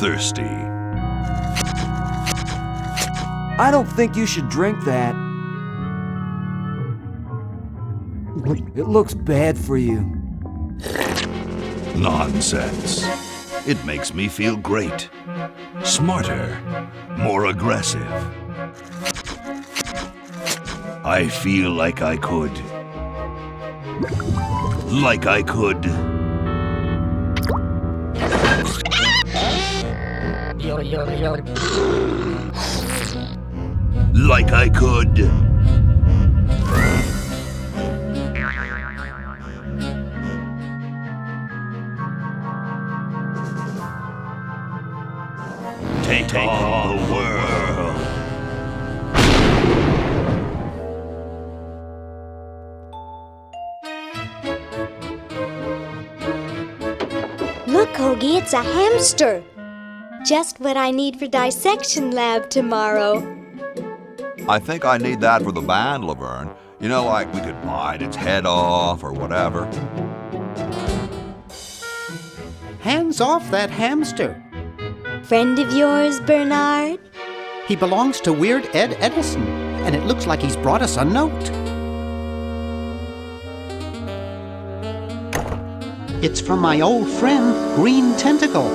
thirsty. I don't think you should drink that. It looks bad for you. Nonsense. It makes me feel great. Smarter, more aggressive. I feel like I could. Like I could. Like I could. Take on the world. Look, Hoagie, it's a hamster. Just what I need for dissection lab tomorrow. I think I need that for the band, Laverne. You know, like we could bite its head off or whatever. Hands off that hamster. Friend of yours, Bernard? He belongs to Weird Ed Edison, and it looks like he's brought us a note. It's from my old friend, Green Tentacle.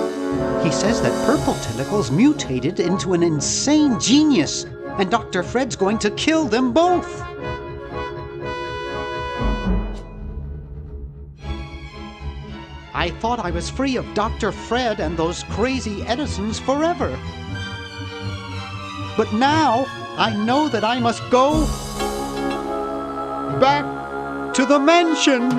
He says that Purple Tentacle's mutated into an insane genius, and Dr. Fred's going to kill them both. I thought I was free of Dr. Fred and those crazy Edisons forever. But now I know that I must go back to the mansion.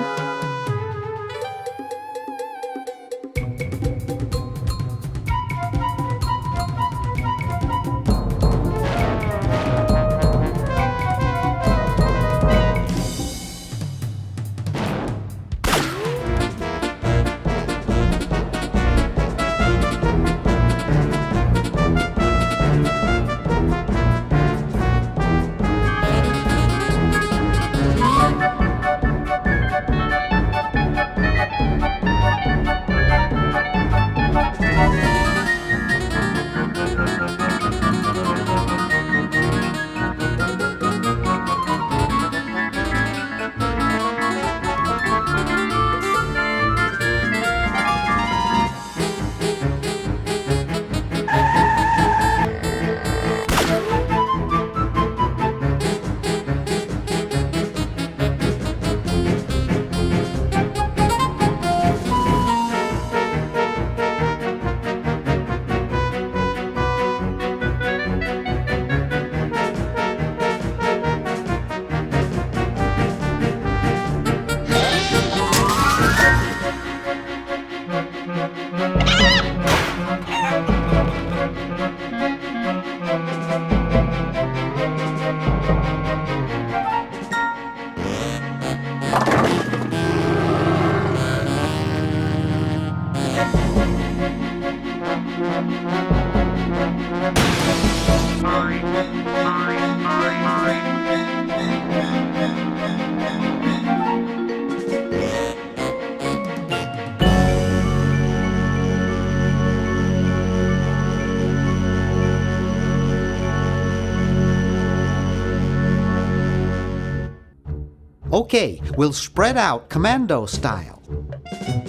Okay, we'll spread out commando style.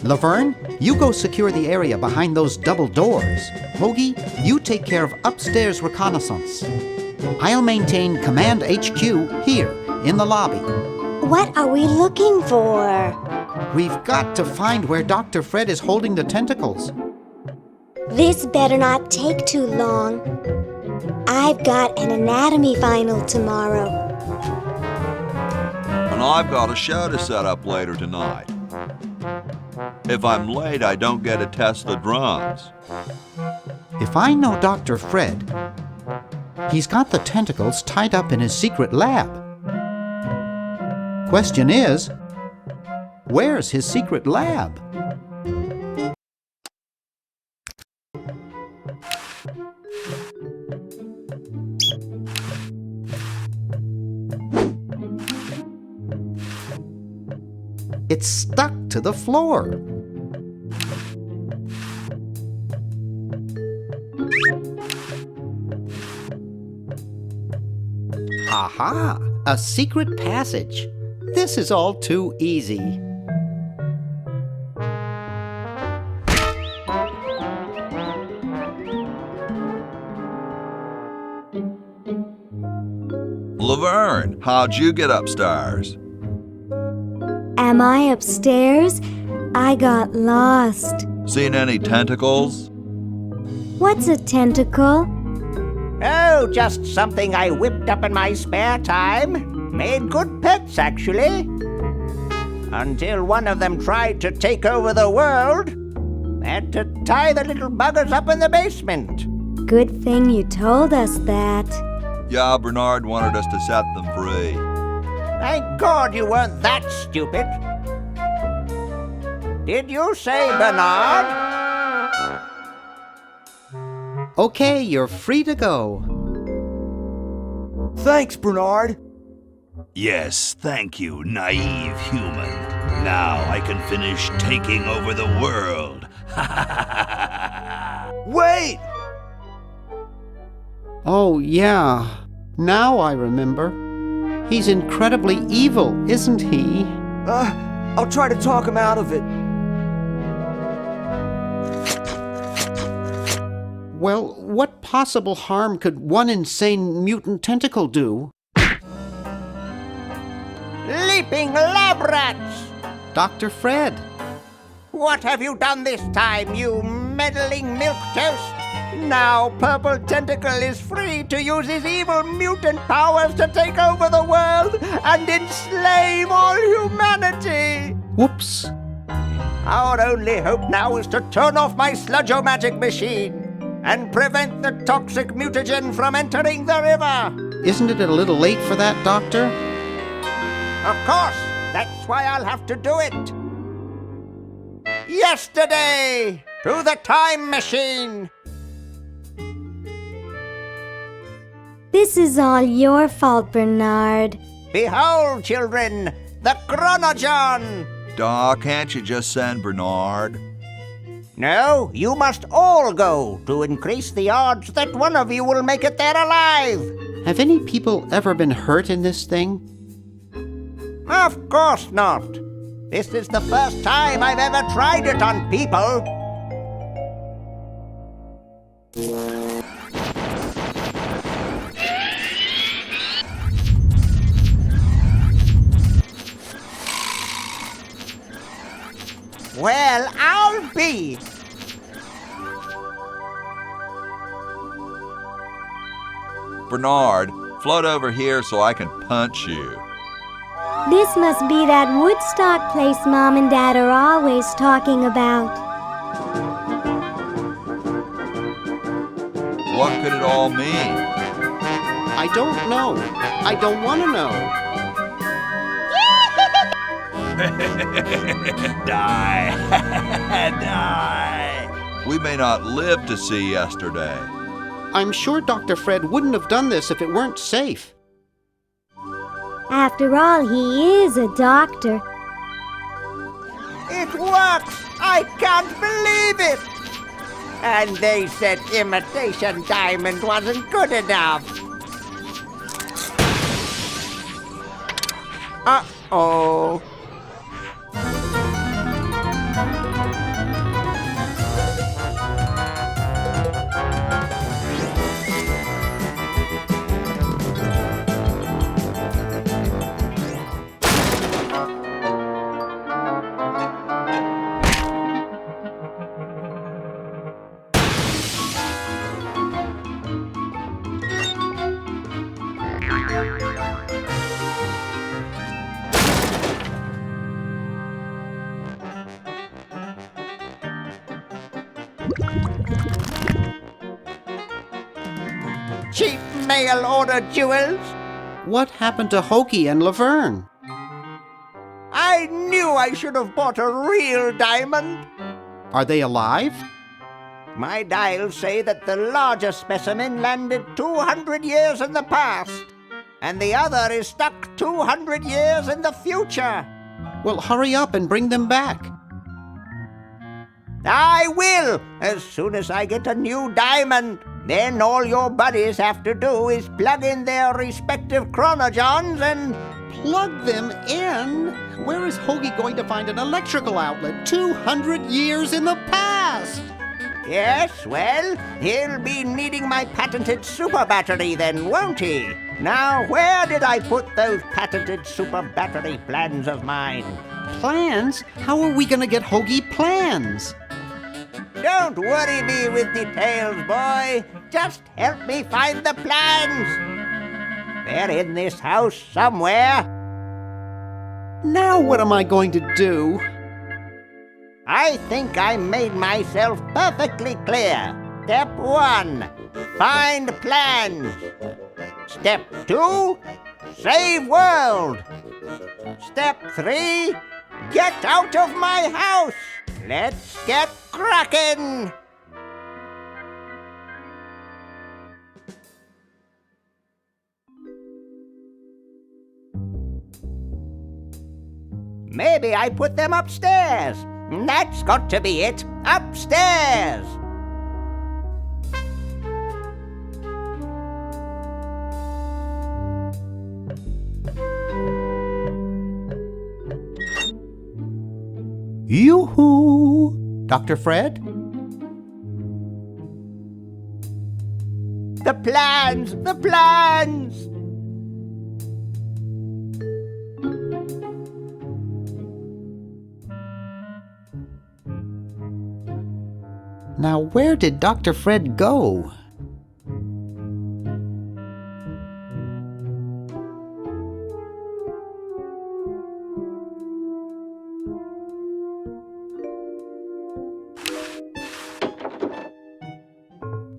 Laverne, you go secure the area behind those double doors. Hoagie, you take care of upstairs reconnaissance. I'll maintain Command HQ here, in the lobby. What are we looking for? We've got to find where Dr. Fred is holding the tentacles. This better not take too long. I've got an anatomy final tomorrow. And I've got a show to set up later tonight. If I'm late, I don't get to test the drums. If I know Dr. Fred, he's got the tentacles tied up in his secret lab. Question is, where's his secret lab? It's stuck to the floor. Aha! A secret passage. This is all too easy. Laverne, how'd you get upstairs? Am I upstairs? I got lost. Seen any tentacles? What's a tentacle? Oh, just something I whipped up in my spare time. Made good pets, actually. Until one of them tried to take over the world. Had to tie the little buggers up in the basement. Good thing you told us that. Yeah, Bernard wanted us to set them free. Thank God you weren't that stupid. Did you say Bernard? Okay, you're free to go. Thanks, Bernard. Yes, thank you, naive human. Now I can finish taking over the world. Wait! Oh, yeah. Now I remember. He's incredibly evil, isn't he? I'll try to talk him out of it. Well, what possible harm could one insane mutant tentacle do? Leaping lab rats! Dr. Fred. What have you done this time, you meddling milquetoast? Now Purple Tentacle is free to use his evil mutant powers to take over the world and enslave all humanity! Whoops. Our only hope now is to turn off my sludge-o-magic machine and prevent the toxic mutagen from entering the river. Isn't it a little late for that, Doctor? Of course, that's why I'll have to do it. Yesterday, to the time machine. This is all your fault, Bernard. Behold, children, the Chronogon. Daw, can't you just send Bernard? No, you must all go to increase the odds that one of you will make it there alive. Have any people ever been hurt in this thing? Of course not. This is the first time I've ever tried it on people. Well, I'll be. Bernard, float over here so I can punch you. This must be that Woodstock place Mom and Dad are always talking about. What could it all mean? I don't know. I don't want to know. Die. Die. We may not live to see yesterday. I'm sure Dr. Fred wouldn't have done this if it weren't safe. After all, he is a doctor. It works! I can't believe it! And they said imitation diamond wasn't good enough. Uh-oh. Cheap mail-order jewels? What happened to Hokey and Laverne? I knew I should have bought a real diamond. Are they alive? My dials say that the larger specimen landed 200 years in the past, and the other is stuck 200 years in the future. Well, hurry up and bring them back. I will, as soon as I get a new diamond. Then all your buddies have to do is plug in their respective chronogens and... Plug them in? Where is Hoagie going to find an electrical outlet 200 years in the past? Yes, well, he'll be needing my patented super battery then, won't he? Now, where did I put those patented super battery plans of mine? Plans? How are we going to get Hoagie plans? Don't worry me with details, boy. Just help me find the plans. They're in this house somewhere. Now what am I going to do? I think I made myself perfectly clear. Step 1, find plans. Step 2, save world. Step 3, get out of my house. Let's get cracking. Maybe I put them upstairs. That's got to be it. Upstairs. Yoo-hoo! Dr. Fred? The plans! The plans! Now where did Dr. Fred go?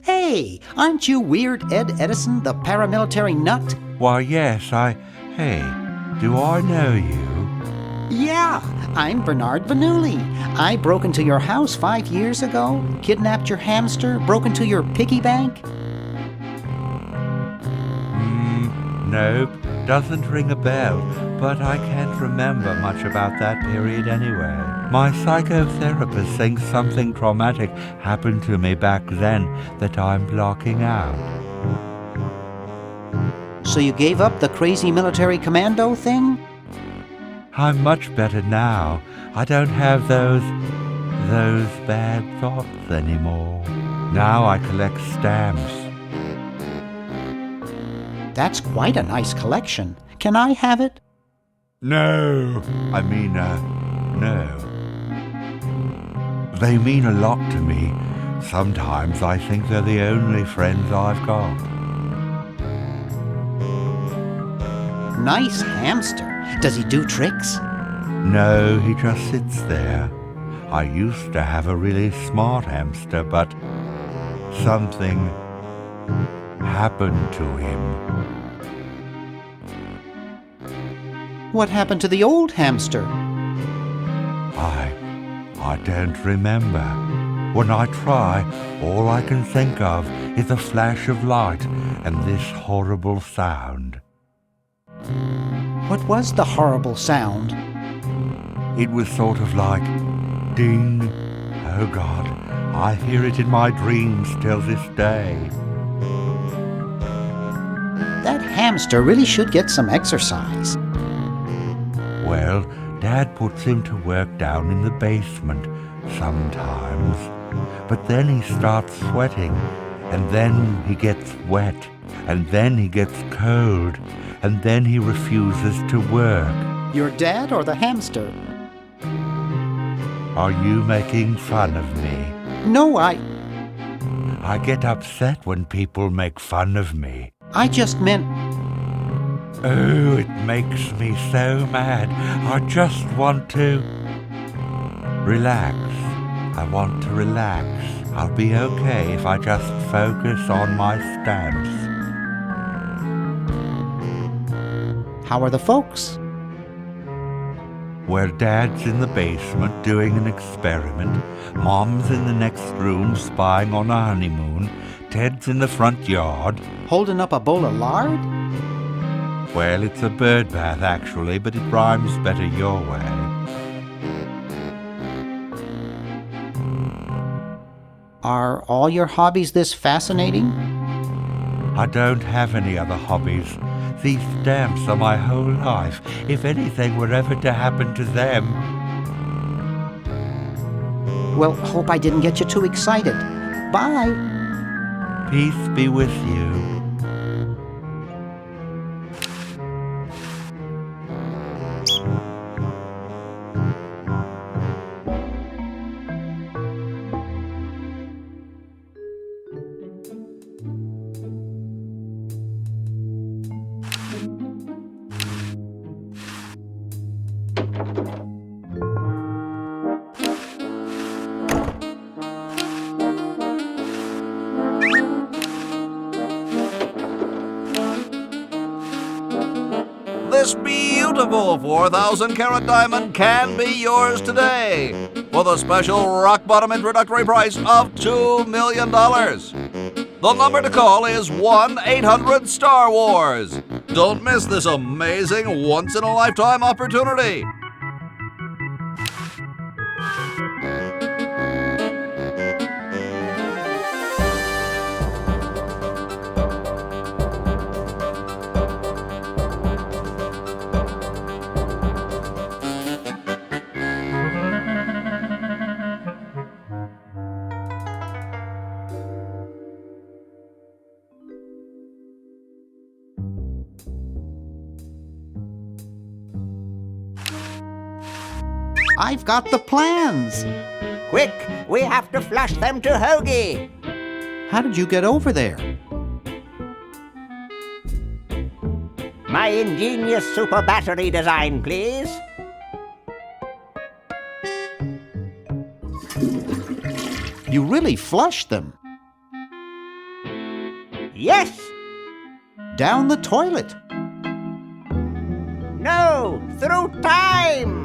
Hey, aren't you Weird Ed Edison, the paramilitary nut? Why, yes, Hey, do I know you? Yeah, I'm Bernard Bernoulli. I broke into your house 5 years ago, kidnapped your hamster, broke into your piggy bank. Nope, doesn't ring a bell, but I can't remember much about that period anyway. My psychotherapist thinks something traumatic happened to me back then that I'm blocking out. So you gave up the crazy military commando thing? I'm much better now. I don't have those bad thoughts anymore. Now I collect stamps. That's quite a nice collection. Can I have it? No, no. They mean a lot to me. Sometimes I think they're the only friends I've got. Nice hamster. Does he do tricks? No, he just sits there. I used to have a really smart hamster, but something happened to him. What happened to the old hamster? I don't remember. When I try, all I can think of is a flash of light and this horrible sound. What was the horrible sound? It was sort of like ding. Oh God, I hear it in my dreams till this day. That hamster really should get some exercise. Well, Dad puts him to work down in the basement sometimes. But then he starts sweating, and then he gets wet, and then he gets cold, and then he refuses to work. Your dad or the hamster? Are you making fun of me? No, I get upset when people make fun of me. just meant... Oh, it makes me so mad. I just want to relax. I want to relax. I'll be okay if I just focus on my stamps. How are the folks? Well, Dad's in the basement doing an experiment. Mom's in the next room spying on a honeymoon. Ted's in the front yard. Holding up a bowl of lard? Well, it's a bird bath, actually, but it rhymes better your way. Are all your hobbies this fascinating? I don't have any other hobbies. These stamps are my whole life. If anything were ever to happen to them... Well, hope I didn't get you too excited. Bye. Peace be with you. This beautiful 4,000-carat diamond can be yours today for the special rock-bottom introductory price of $2 million. The number to call is 1-800-STAR-WARS. Don't miss this amazing once-in-a-lifetime opportunity. I've got the plans. Quick, we have to flush them to Hoagie. How did you get over there? My ingenious super battery design, please. You really flushed them. Yes! Down the toilet. No, through time!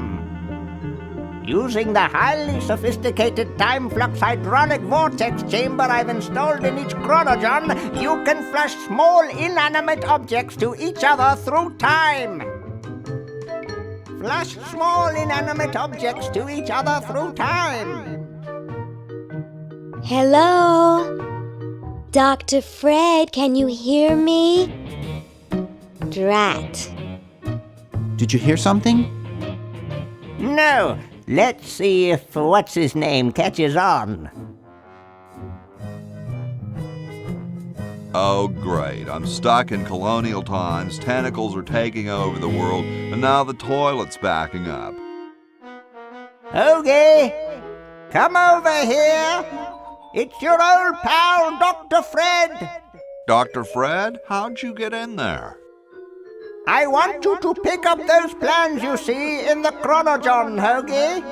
Using the highly sophisticated time flux hydraulic vortex chamber I've installed in each chronogon, you can flush small inanimate objects to each other through time. Flush small inanimate objects to each other through time. Hello? Dr. Fred, can you hear me? Drat. Did you hear something? No. Let's see if what's-his-name catches on. Oh, great. I'm stuck in colonial times, tentacles are taking over the world, and now the toilet's backing up. Hoagie, come over here. It's your old pal, Dr. Fred. Dr. Fred, how'd you get in there? I want you to pick up those plans you see in the chronogon, Hoagie.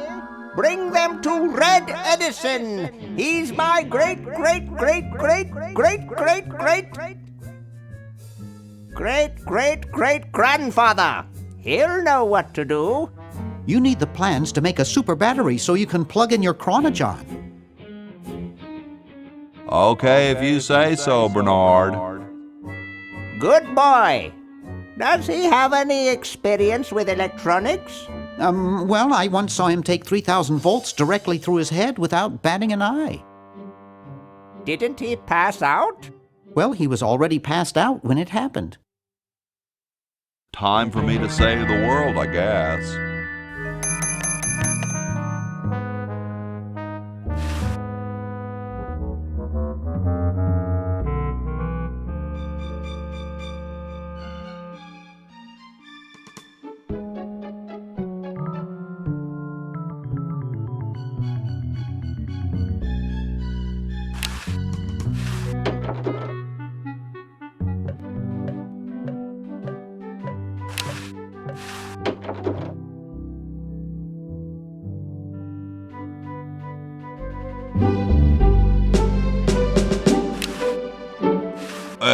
Bring them to Red Edison. He's my great-great-great-great-great-great-great-great-grandfather. He'll know what to do. You need the plans to make a super battery so you can plug in your chronogon. Okay, if you say so, Bernard. Good boy. Does he have any experience with electronics? Well, I once saw him take 3,000 volts directly through his head without batting an eye. Didn't he pass out? Well, he was already passed out when it happened. Time for me to save the world, I guess.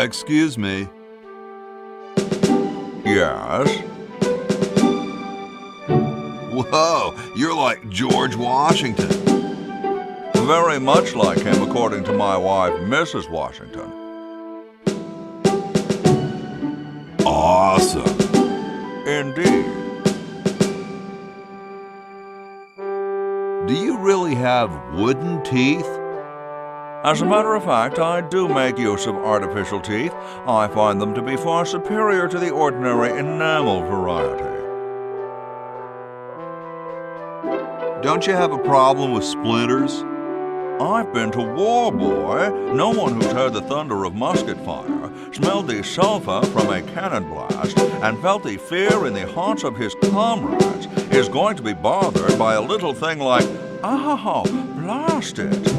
Excuse me. Yes? Whoa, you're like George Washington. Very much like him, according to my wife, Mrs. Washington. Awesome. Indeed. Do you really have wooden teeth? As a matter of fact, I do make use of artificial teeth. I find them to be far superior to the ordinary enamel variety. Don't you have a problem with splinters? I've been to war, boy. No one who's heard the thunder of musket fire, smelled the sulphur from a cannon blast, and felt the fear in the hearts of his comrades is going to be bothered by a little thing like, oh, blast it.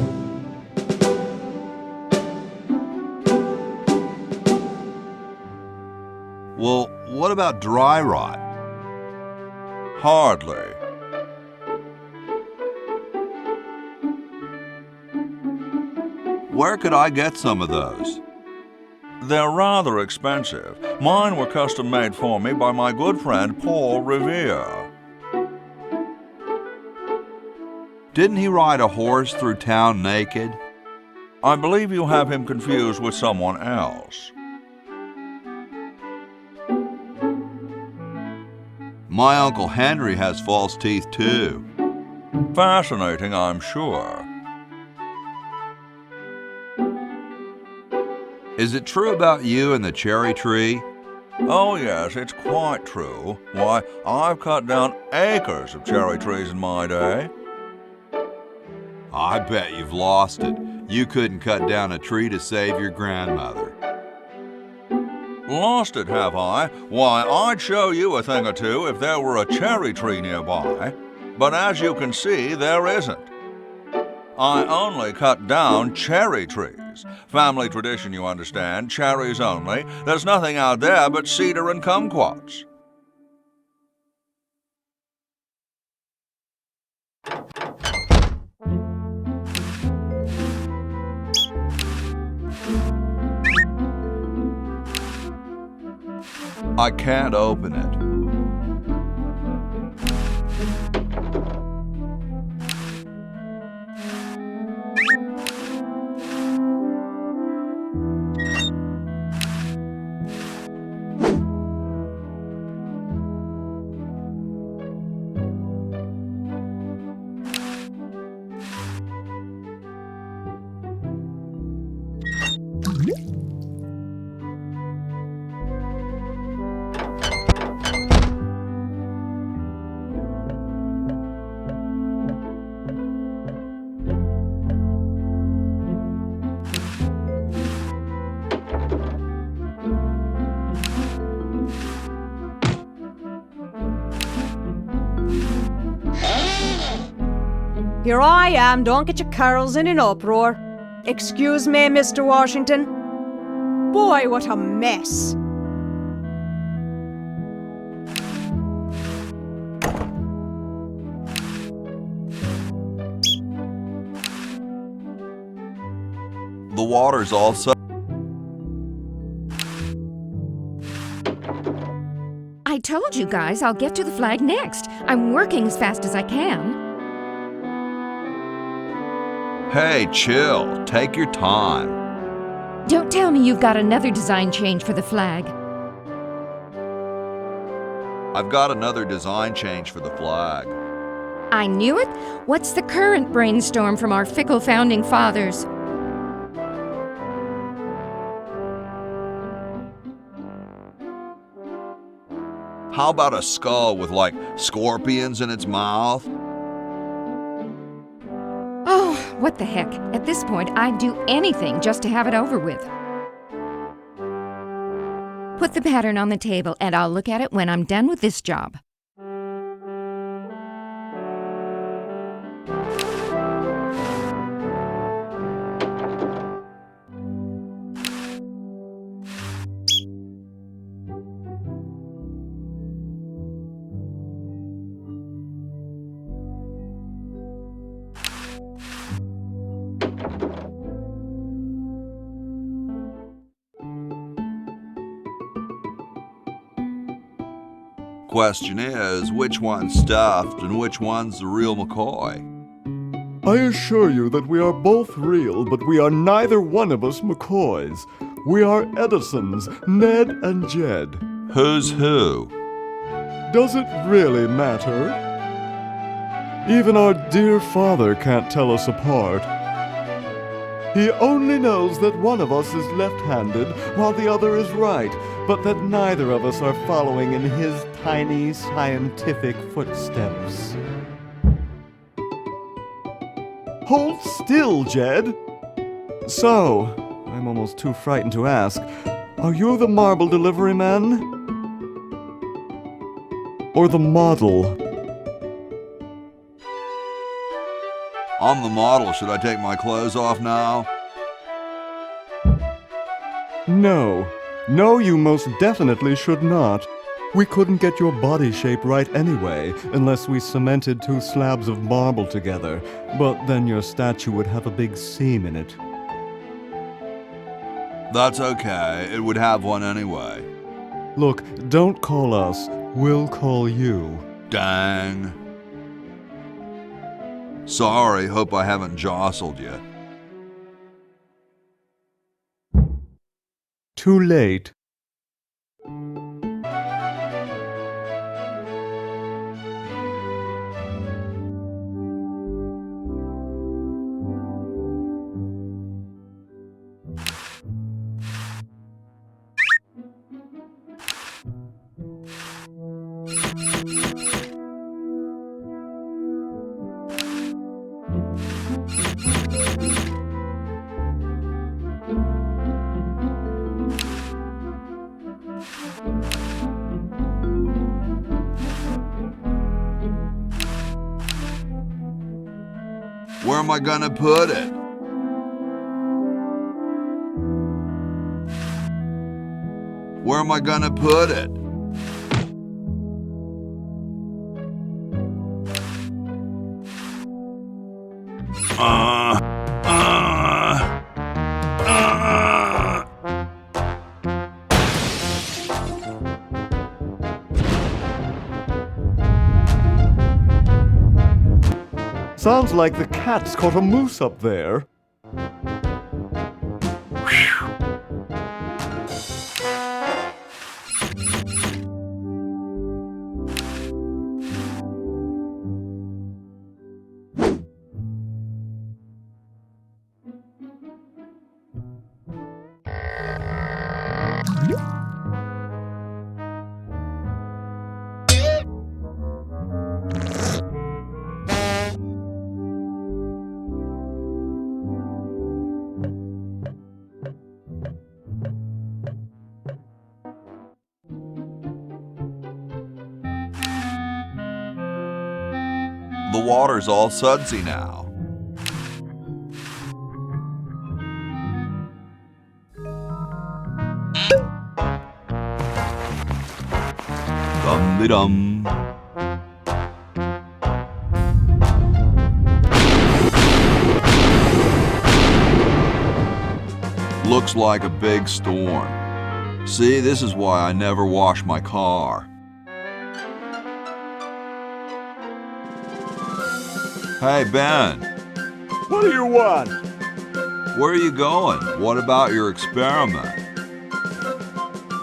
Well, what about dry rot? Hardly. Where could I get some of those? They're rather expensive. Mine were custom made for me by my good friend Paul Revere. Didn't he ride a horse through town naked? I believe you have him confused with someone else. My Uncle Henry has false teeth too. Fascinating, I'm sure. Is it true about you and the cherry tree? Oh yes, it's quite true. Why, I've cut down acres of cherry trees in my day. I bet you've lost it. You couldn't cut down a tree to save your grandmother. Lost it, have I? Why, I'd show you a thing or two if there were a cherry tree nearby. But as you can see, there isn't. I only cut down cherry trees. Family tradition, you understand, cherries only. There's nothing out there but cedar and kumquats. I can't open it. Here I am, don't get your curls in an uproar. Excuse me, Mr. Washington. Boy, what a mess. The water's all so... I told you guys I'll get to the flag next. I'm working as fast as I can. Hey, chill. Take your time. Don't tell me you've got another design change for the flag. I've got another design change for the flag. I knew it. What's the current brainstorm from our fickle founding fathers? How about a skull with, like, scorpions in its mouth? Oh, what the heck. At this point, I'd do anything just to have it over with. Put the pattern on the table and I'll look at it when I'm done with this job. Question is, which one's stuffed and which one's the real McCoy? I assure you that we are both real, but we are neither one of us McCoys. We are Edisons, Ned and Jed. Who's who? Does it really matter? Even our dear father can't tell us apart. He only knows that one of us is left-handed while the other is right, but that neither of us are following in his tiny scientific footsteps. Hold still, Jed! So, I'm almost too frightened to ask, are you the marble delivery man? Or the model? I'm the model. Should I take my clothes off now? No. No, you most definitely should not. We couldn't get your body shape right anyway, unless we cemented 2 slabs of marble together. But then your statue would have a big seam in it. That's okay. It would have one anyway. Look, don't call us. We'll call you. Dang. Sorry, hope I haven't jostled you. Too late. Where am I gonna put it? Where am I gonna put it? Sounds like the cat's caught a moose up there. The water's all sudsy now. Dum-de-dum. Looks like a big storm. See, this is why I never wash my car. Hey, Ben. What do you want? Where are you going? What about your experiment?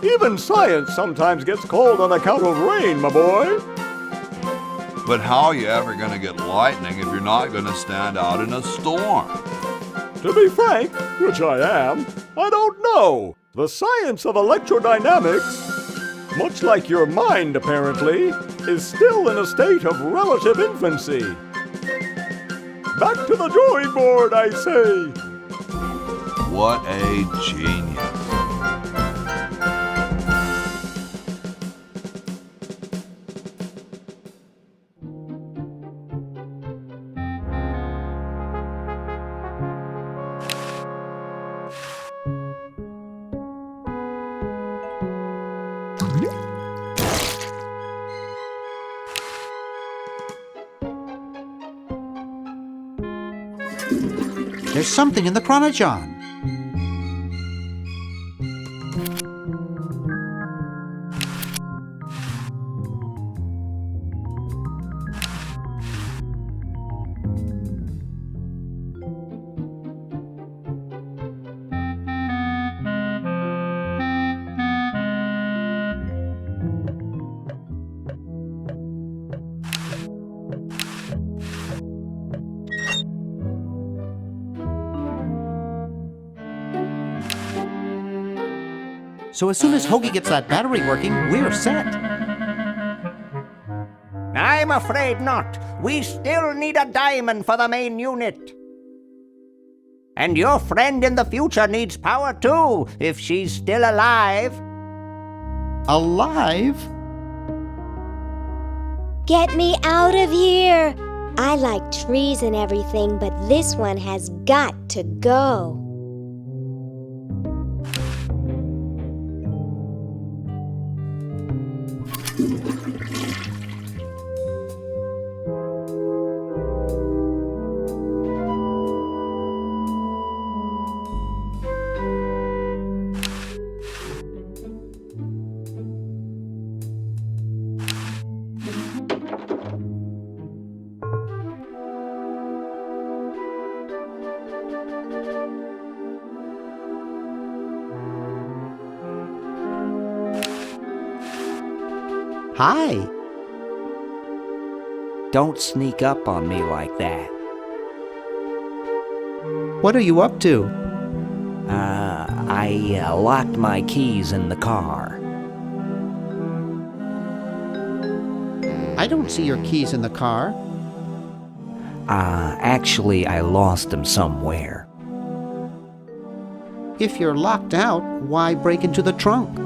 Even science sometimes gets cold on account of rain, my boy. But how are you ever going to get lightning if you're not going to stand out in a storm? To be frank, which I am, I don't know. The science of electrodynamics, much like your mind apparently, is still in a state of relative infancy. Back to the drawing board, I say. What a genius. There's something in the chronogon. So as soon as Hoagie gets that battery working, we're set. I'm afraid not. We still need a diamond for the main unit. And your friend in the future needs power too, if she's still alive. Alive? Get me out of here! I like trees and everything, but this one has got to go. Hi. Don't sneak up on me like that. What are you up to? I locked my keys in the car. I don't see your keys in the car. Actually, I lost them somewhere. If you're locked out, why break into the trunk?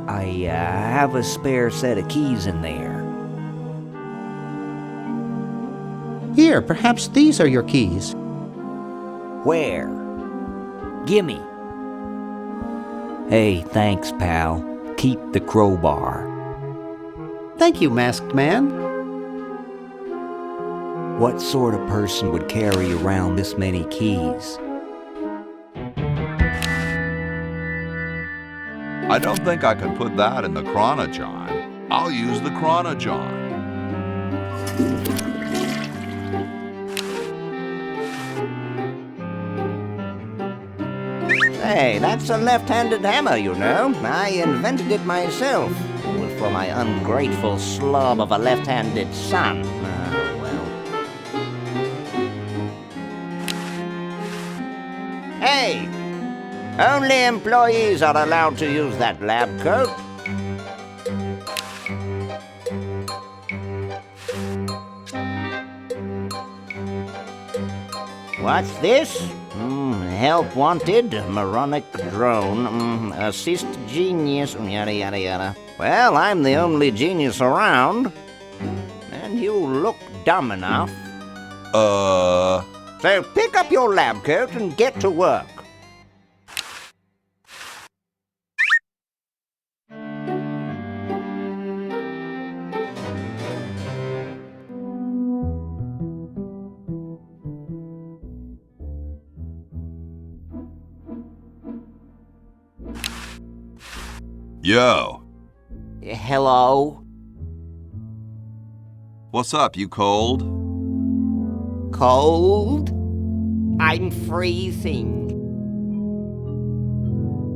I have a spare set of keys in there. Here, perhaps these are your keys. Where? Gimme. Hey, thanks, pal. Keep the crowbar. Thank you, masked man. What sort of person would carry around this many keys? I don't think I can put that in the chronojohn. I'll use the chronojohn. Hey, that's a left-handed hammer, you know. I invented it myself. It was for my ungrateful slob of a left-handed son. Well. Hey! Only employees are allowed to use that lab coat. What's this? Help wanted, moronic drone, assist genius, yada yada yada. Well, I'm the only genius around. And you look dumb enough. So pick up your lab coat and get to work. Yo. Hello? What's up, you cold? Cold? I'm freezing.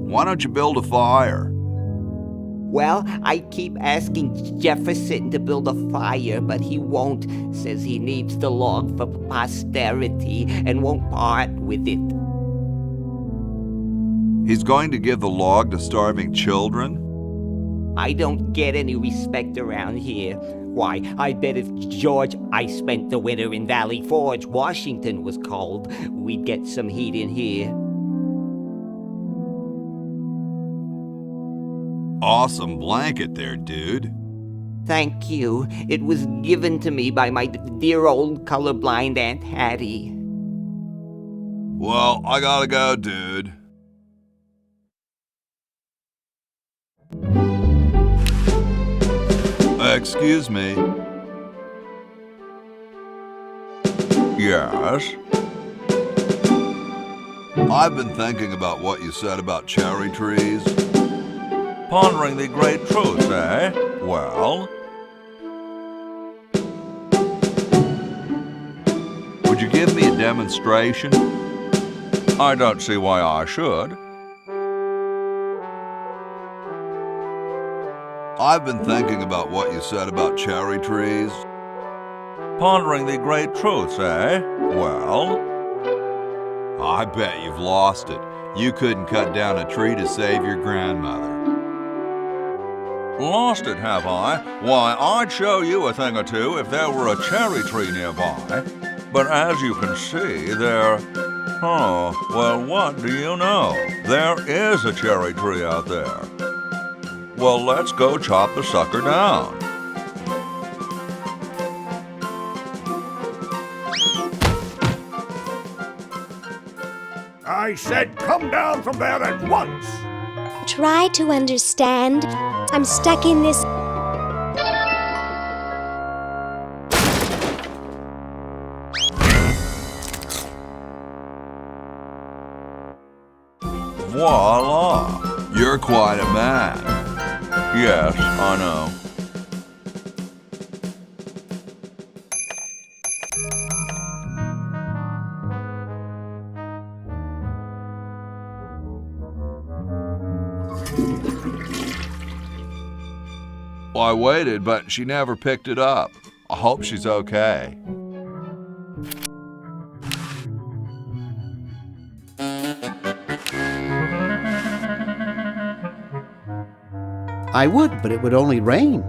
Why don't you build a fire? Well, I keep asking Jefferson to build a fire, but he won't. Says he needs the log for posterity and won't part with it. He's going to give the log to starving children? I don't get any respect around here. Why, I bet if George I spent the winter in Valley Forge, Washington was cold, we'd get some heat in here. Awesome blanket there, dude. Thank you. It was given to me by my dear old colorblind Aunt Hattie. Well, I gotta go, dude. Excuse me. Yes? I've been thinking about what you said about cherry trees. Pondering the great truth, eh? Well? Would you give me a demonstration? I don't see why I should. I've been thinking about what you said about cherry trees. Pondering the great truths, eh? Well? I bet you've lost it. You couldn't cut down a tree to save your grandmother. Lost it, have I? Why, I'd show you a thing or two if there were a cherry tree nearby. But as you can see, there... Oh, well, what do you know? There is a cherry tree out there. Well, let's go chop the sucker down. I said come down from there at once! Try to understand. I'm stuck in this. Voila! You're quite a man. Yes, I know. I waited, but she never picked it up. I hope she's okay. I would, but it would only rain.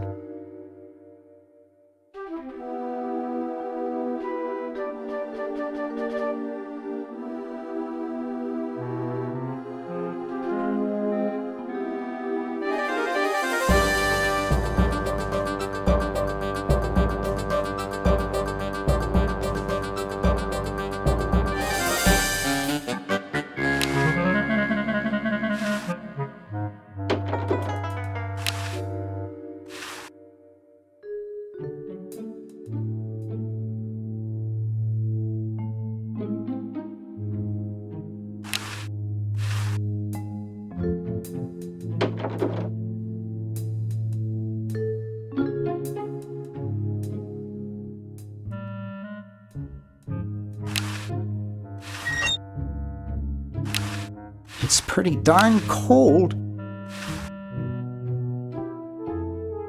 It's pretty darn cold.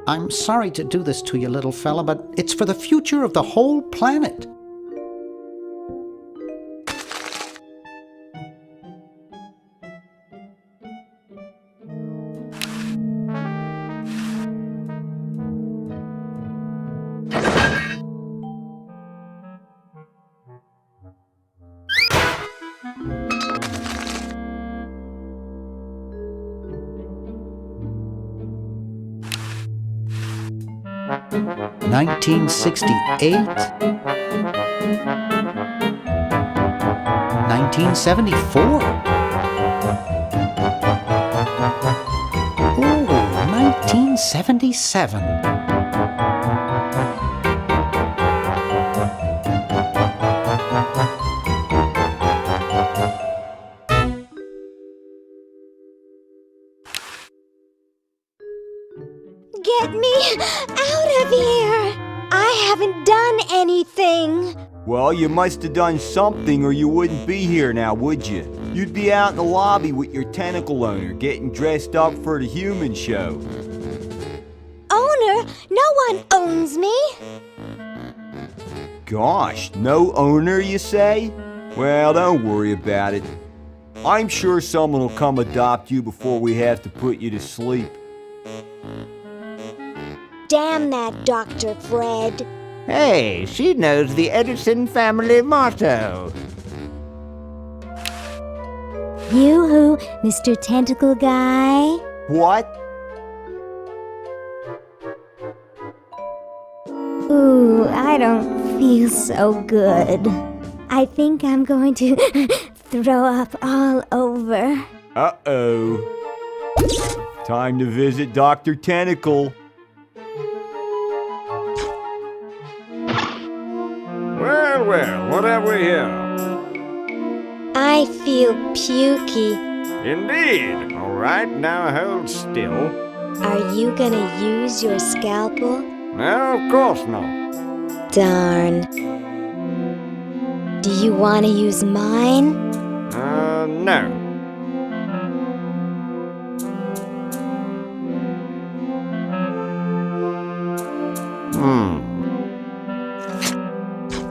I'm sorry to do this to you, little fella, but it's for the future of the whole planet. (1968), 1974. Oh, 1977. Get me out of here! I haven't done anything. Well, you must have done something or you wouldn't be here now, would you? You'd be out in the lobby with your tentacle owner getting dressed up for the human show. Owner? No one owns me. Gosh, no owner, you say? Well, don't worry about it. I'm sure someone will come adopt you before we have to put you to sleep. Damn that Dr. Fred. Hey, she knows the Edison family motto. Yoo-hoo, Mr. Tentacle Guy. What? Ooh, I don't feel so good. I think I'm going to throw up all over. Uh-oh. Time to visit Dr. Tentacle. Well, what have we here? I feel pukey. Indeed. All right, now hold still. Are you gonna use your scalpel? No, of course not. Darn. Do you want to use mine? No.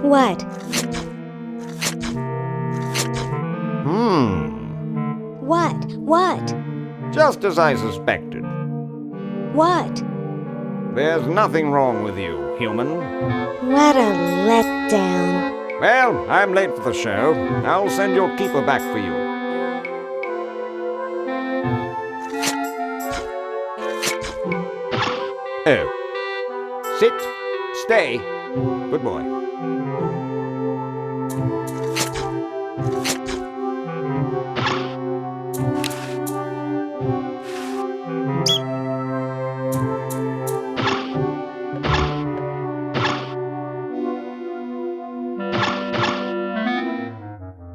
What? What? What? Just as I suspected. What? There's nothing wrong with you, human. What a letdown. Well, I'm late for the show. I'll send your keeper back for you. Oh. Sit. Stay. Good boy.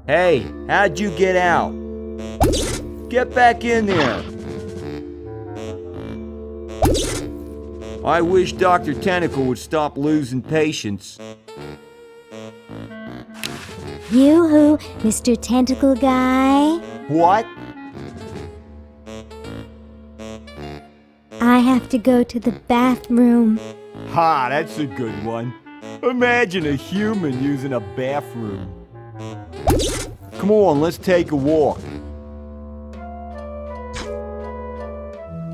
Hey, how'd you get out? Get back in there. I wish Dr. Tentacle would stop losing patience. Yoo-hoo, Mr. Tentacle Guy. What? I have to go to the bathroom. Ha, that's a good one. Imagine a human using a bathroom. Come on, let's take a walk.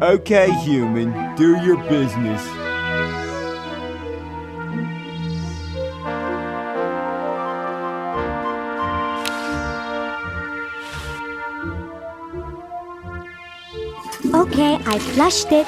Okay, human, do your business. Okay, I flushed it.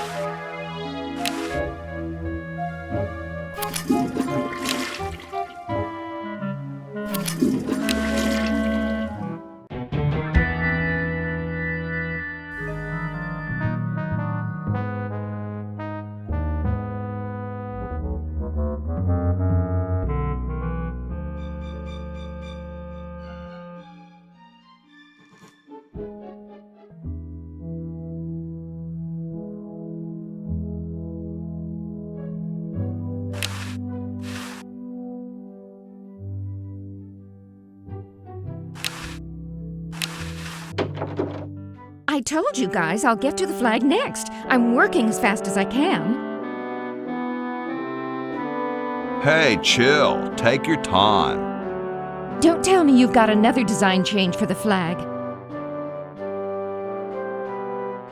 I told you guys I'll get to the flag next. I'm working as fast as I can. Hey, chill. Take your time. Don't tell me you've got another design change for the flag.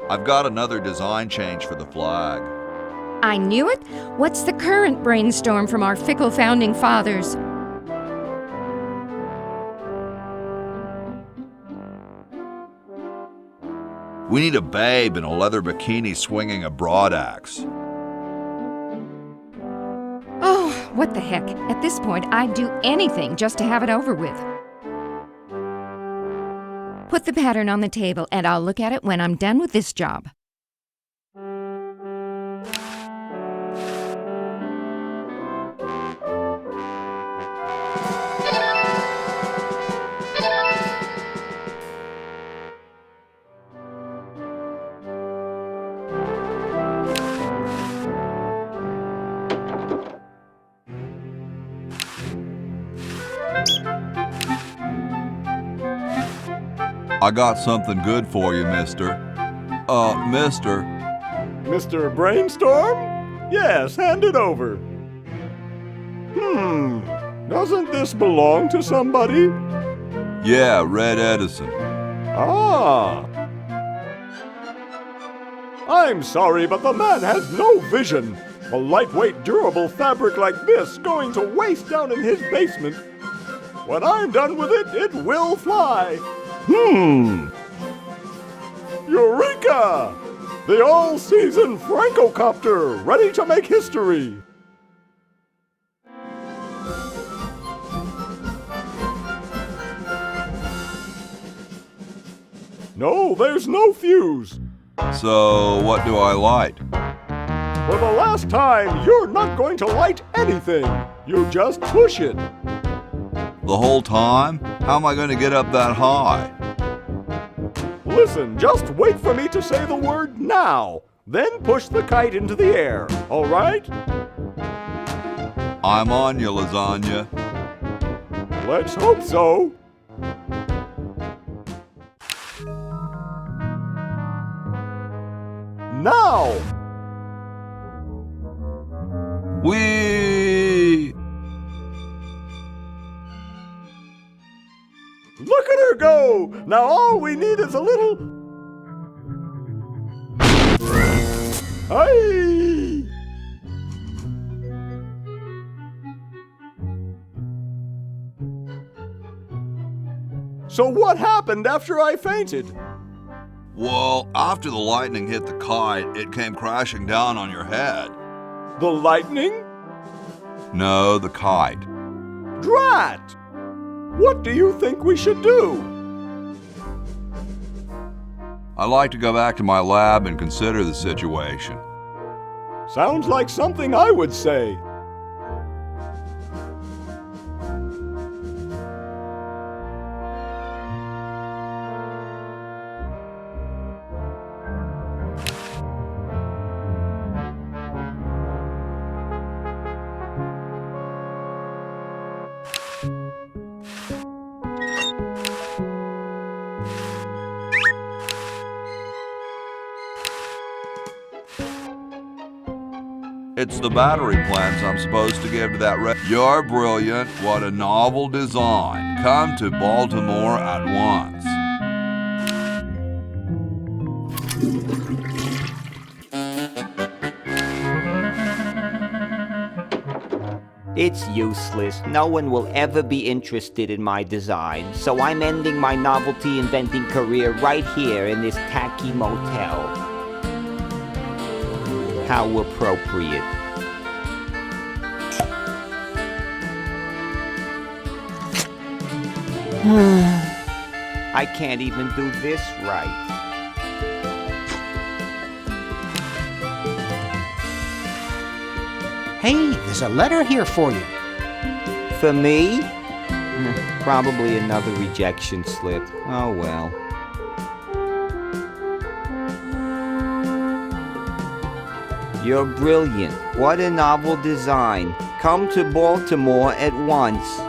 I've got another design change for the flag. I knew it. What's the current brainstorm from our fickle founding fathers? We need a babe in a leather bikini swinging a broadaxe. Oh, what the heck. At this point, I'd do anything just to have it over with. Put the pattern on the table and I'll look at it when I'm done with this job. I got something good for you, mister. Mister. Mr. Brainstorm? Yes, hand it over. Doesn't this belong to somebody? Yeah, Red Edison. Ah. I'm sorry, but the man has no vision. A lightweight, durable fabric like this going to waste down in his basement. When I'm done with it, it will fly. Eureka! The all-season Francocopter, ready to make history. No, there's no fuse. So, what do I light? For the last time, you're not going to light anything. You just push it. The whole time? How am I going to get up that high? Listen, just wait for me to say the word now. Then push the kite into the air, all right? I'm on you, lasagna. Let's hope so. Now! Whee! Look at her Ergo! Now all we need is a little... Hey! So what happened after I fainted? Well, after the lightning hit the kite, it came crashing down on your head. The lightning? No, the kite. Drat! What do you think we should do? I'd like to go back to my lab and consider the situation. Sounds like something I would say. It's the battery plants I'm supposed to give to that You're brilliant. What a novel design. Come to Baltimore at once. It's useless. No one will ever be interested in my design, so I'm ending my novelty inventing career right here in this tacky motel. How appropriate. I can't even do this right. Hey, there's a letter here for you. For me? Probably another rejection slip. Oh well. You're brilliant. What a novel design. Come to Baltimore at once.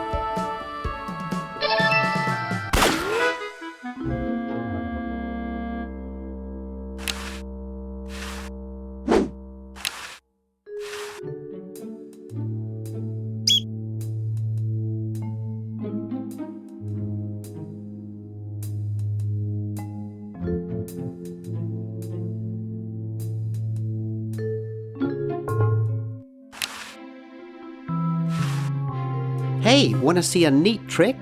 Hey, want to see a neat trick?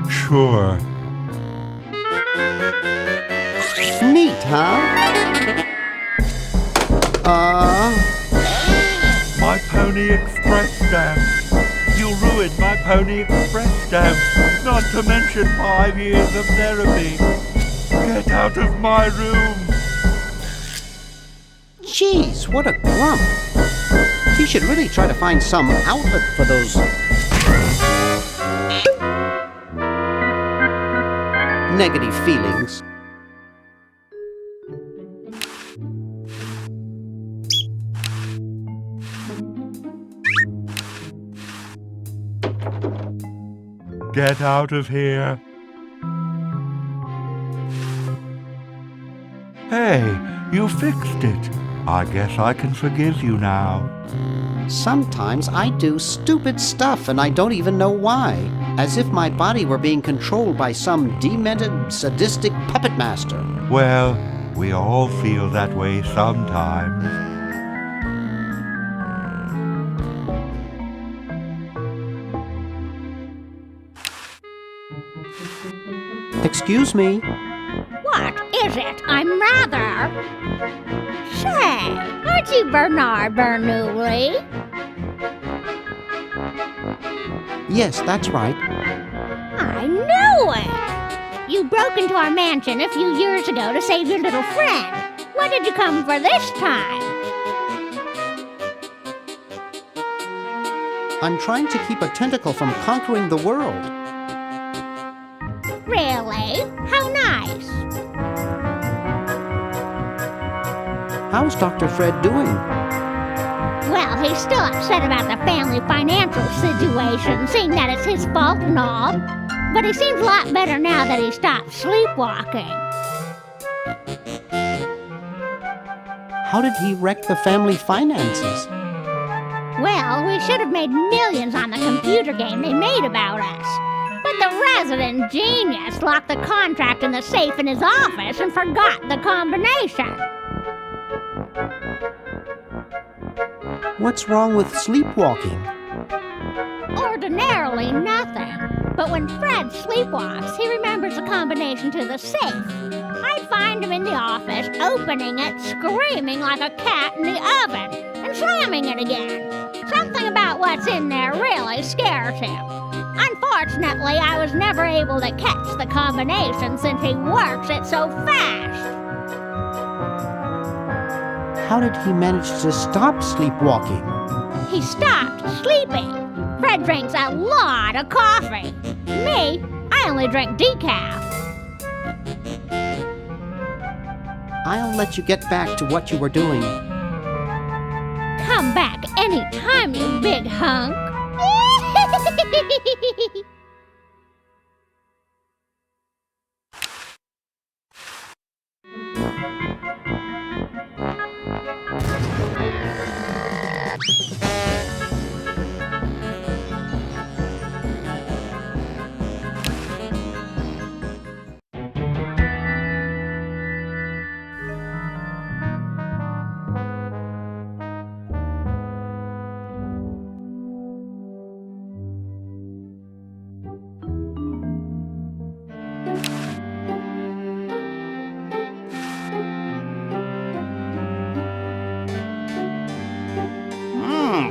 Sure. Neat, huh? My Pony Express stamp. You ruined my Pony Express stamp. Not to mention 5 years of therapy. Get out of my room. Jeez, what a grump. You should really try to find some outlet for those negative feelings. Get out of here. Hey, you fixed it. I guess I can forgive you now. Sometimes I do stupid stuff and I don't even know why. As if my body were being controlled by some demented, sadistic puppet master. Well, we all feel that way sometimes. Excuse me. What is it? I'm rather... Say, aren't you Bernard Bernoulli? Yes, that's right. I knew it! You broke into our mansion a few years ago to save your little friend. What did you come for this time? I'm trying to keep a tentacle from conquering the world. Really? How nice. How's Dr. Fred doing? Well, he's still upset about the family financial situation, seeing that it's his fault and all. But he seems a lot better now that he stopped sleepwalking. How did he wreck the family finances? Well, we should have made millions on the computer game they made about us. But But the resident genius locked the contract in the safe in his office and forgot the combination. What's wrong with sleepwalking? Ordinarily nothing. But when Fred sleepwalks, he remembers the combination to the safe. I'd find him in the office, opening it, screaming like a cat in the oven, and slamming it again. Something about what's in there really scares him. Unfortunately, I was never able to catch the combination since he works it so fast. How did he manage to stop sleepwalking? He stopped sleeping. Fred drinks a lot of coffee. Me, I only drink decaf. I'll let you get back to what you were doing. Come back anytime, you big hunk.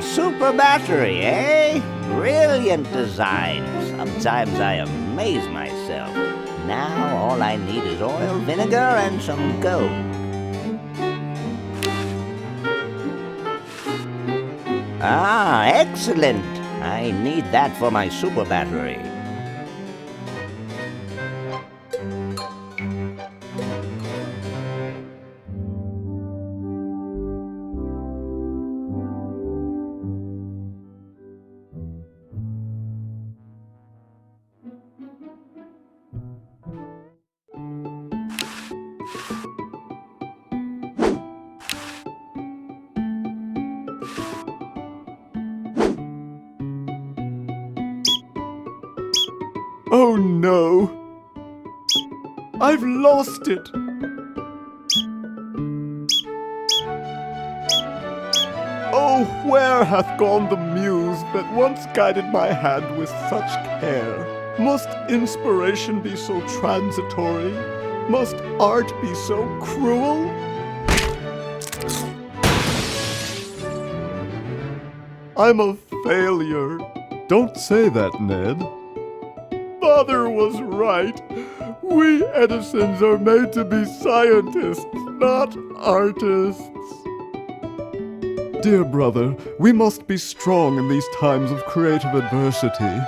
Super battery, eh? Brilliant design. Sometimes I amaze myself. Now all I need is oil, vinegar, and some gold. Ah, excellent. I need that for my super battery. Oh no! I've lost it! Oh, where hath gone the muse that once guided my hand with such care? Must inspiration be so transitory? Must art be so cruel? I'm a failure. Don't say that, Ned. Father was right. We Edisons are made to be scientists, not artists. Dear brother, we must be strong in these times of creative adversity.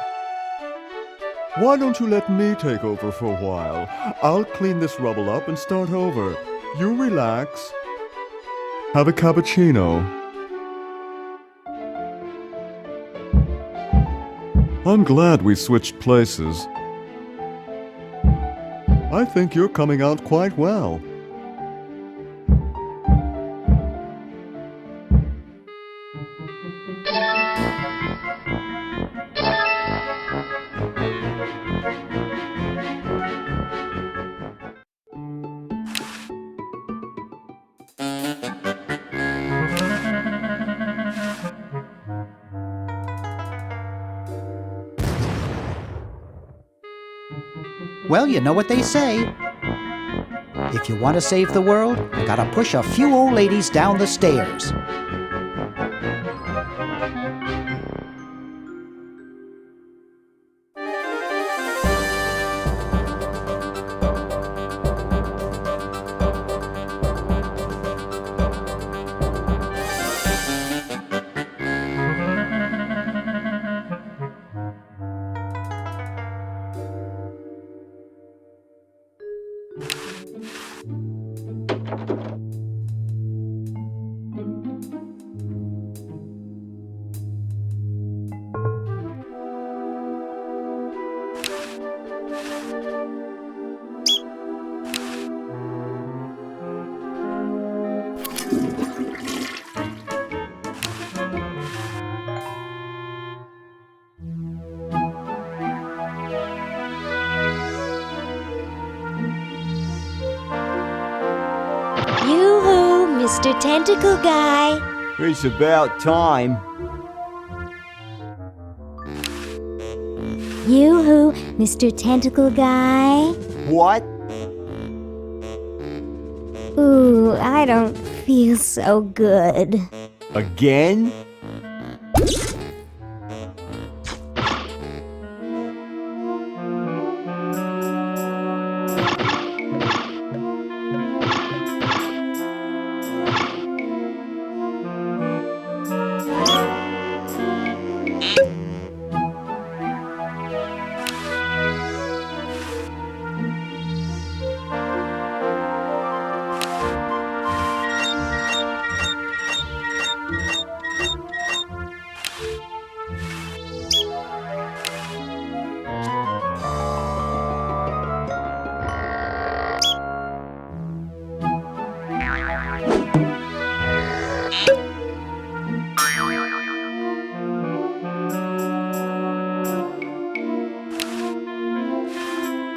Why don't you let me take over for a while? I'll clean this rubble up and start over. You relax. Have a cappuccino. I'm glad we switched places. I think you're coming out quite well. Well, you know what they say. If you want to save the world, you gotta push a few old ladies down the stairs. Mr. Tentacle Guy. It's about time. Yoo-hoo, Mr. Tentacle Guy. What? Ooh, I don't feel so good. Again?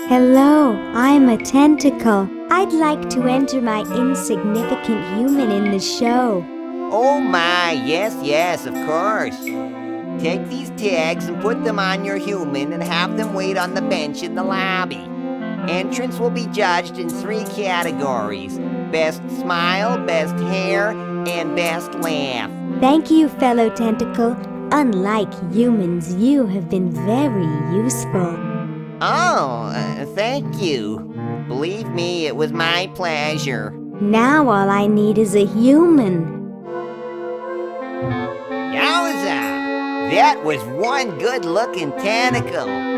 Hello, I'm a tentacle. I'd like to enter my insignificant human in the show. Oh my, yes, of course. Take these tags and put them on your human and have them wait on the bench in the lobby. Entrance will be judged in 3 categories: best smile, best hair, and best laugh. Thank you, fellow tentacle. Unlike humans, you have been very useful. Oh, thank you. Believe me, it was my pleasure. Now all I need is a human. Yowza! That was one good-looking tentacle.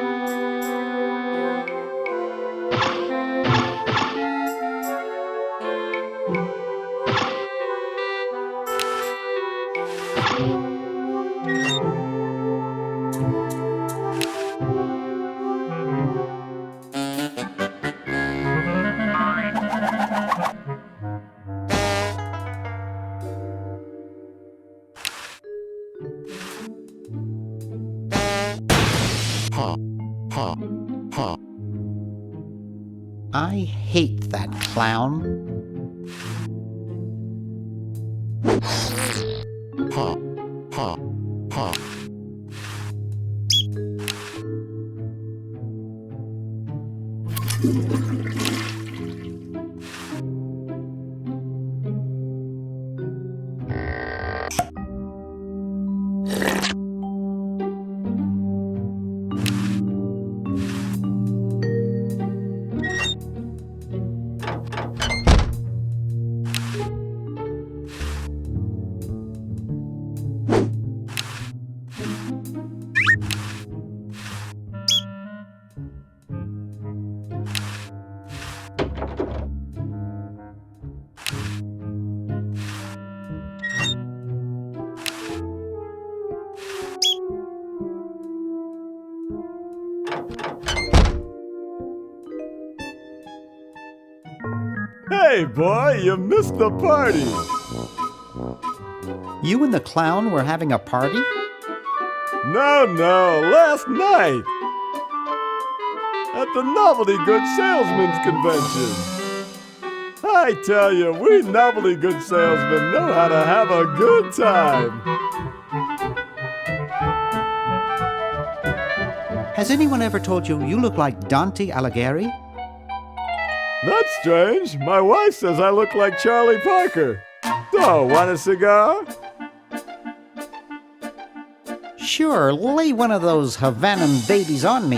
I hate that clown. Hey, boy, you missed the party. You and the clown were having a party? No, last night. At the Novelty Good Salesmen's Convention. I tell you, we novelty good salesmen know how to have a good time. Has anyone ever told you you look like Dante Alighieri? That's strange. My wife says I look like Charlie Parker. So, want a cigar? Sure, lay one of those Havanan babies on me.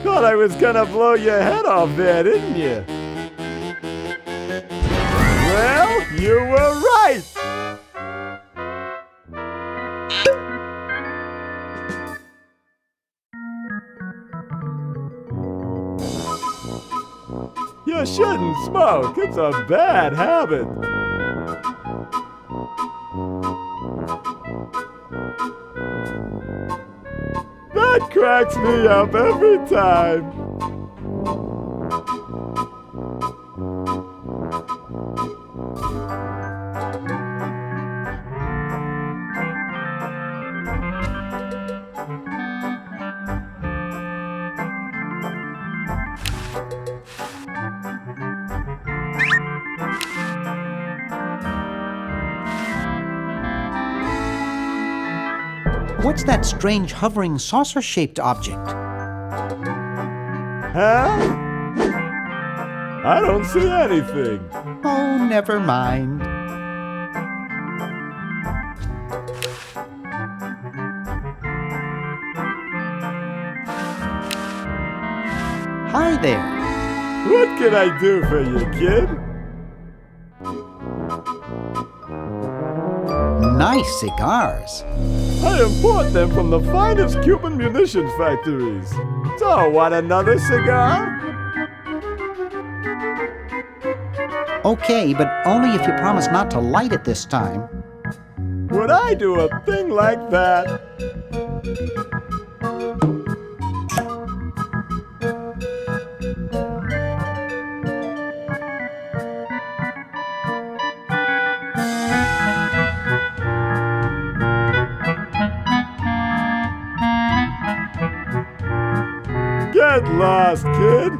Thought I was gonna blow your head off there, didn't you? Well, you were right! You shouldn't smoke. It's a bad habit. That cracks me up every time. What's that strange hovering saucer-shaped object? Huh? I don't see anything. Oh, never mind. Hi there. What can I do for you, kid? Nice cigars. I import them from the finest Cuban munitions factories. So, want another cigar? Okay, but only if you promise not to light it this time. Would I do a thing like that? Get lost, kid.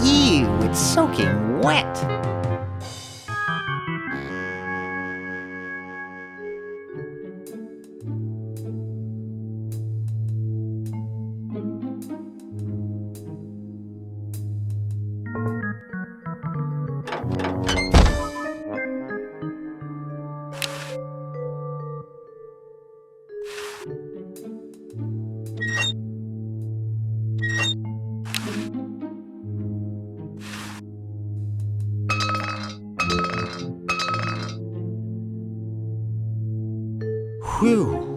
Ew, it's soaking wet. Whew.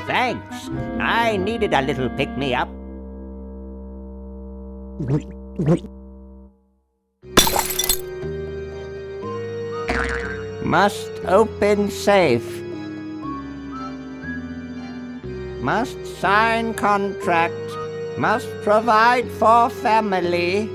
Thanks. I needed a little pick-me-up. Must open safe. Must sign contract. Must provide for family.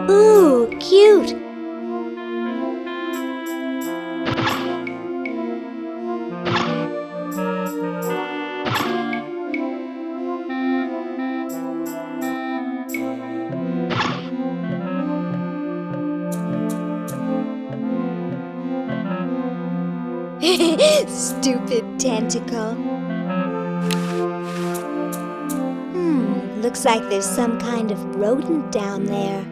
Ooh, cute. Stupid tentacle. Looks like there's some kind of rodent down there.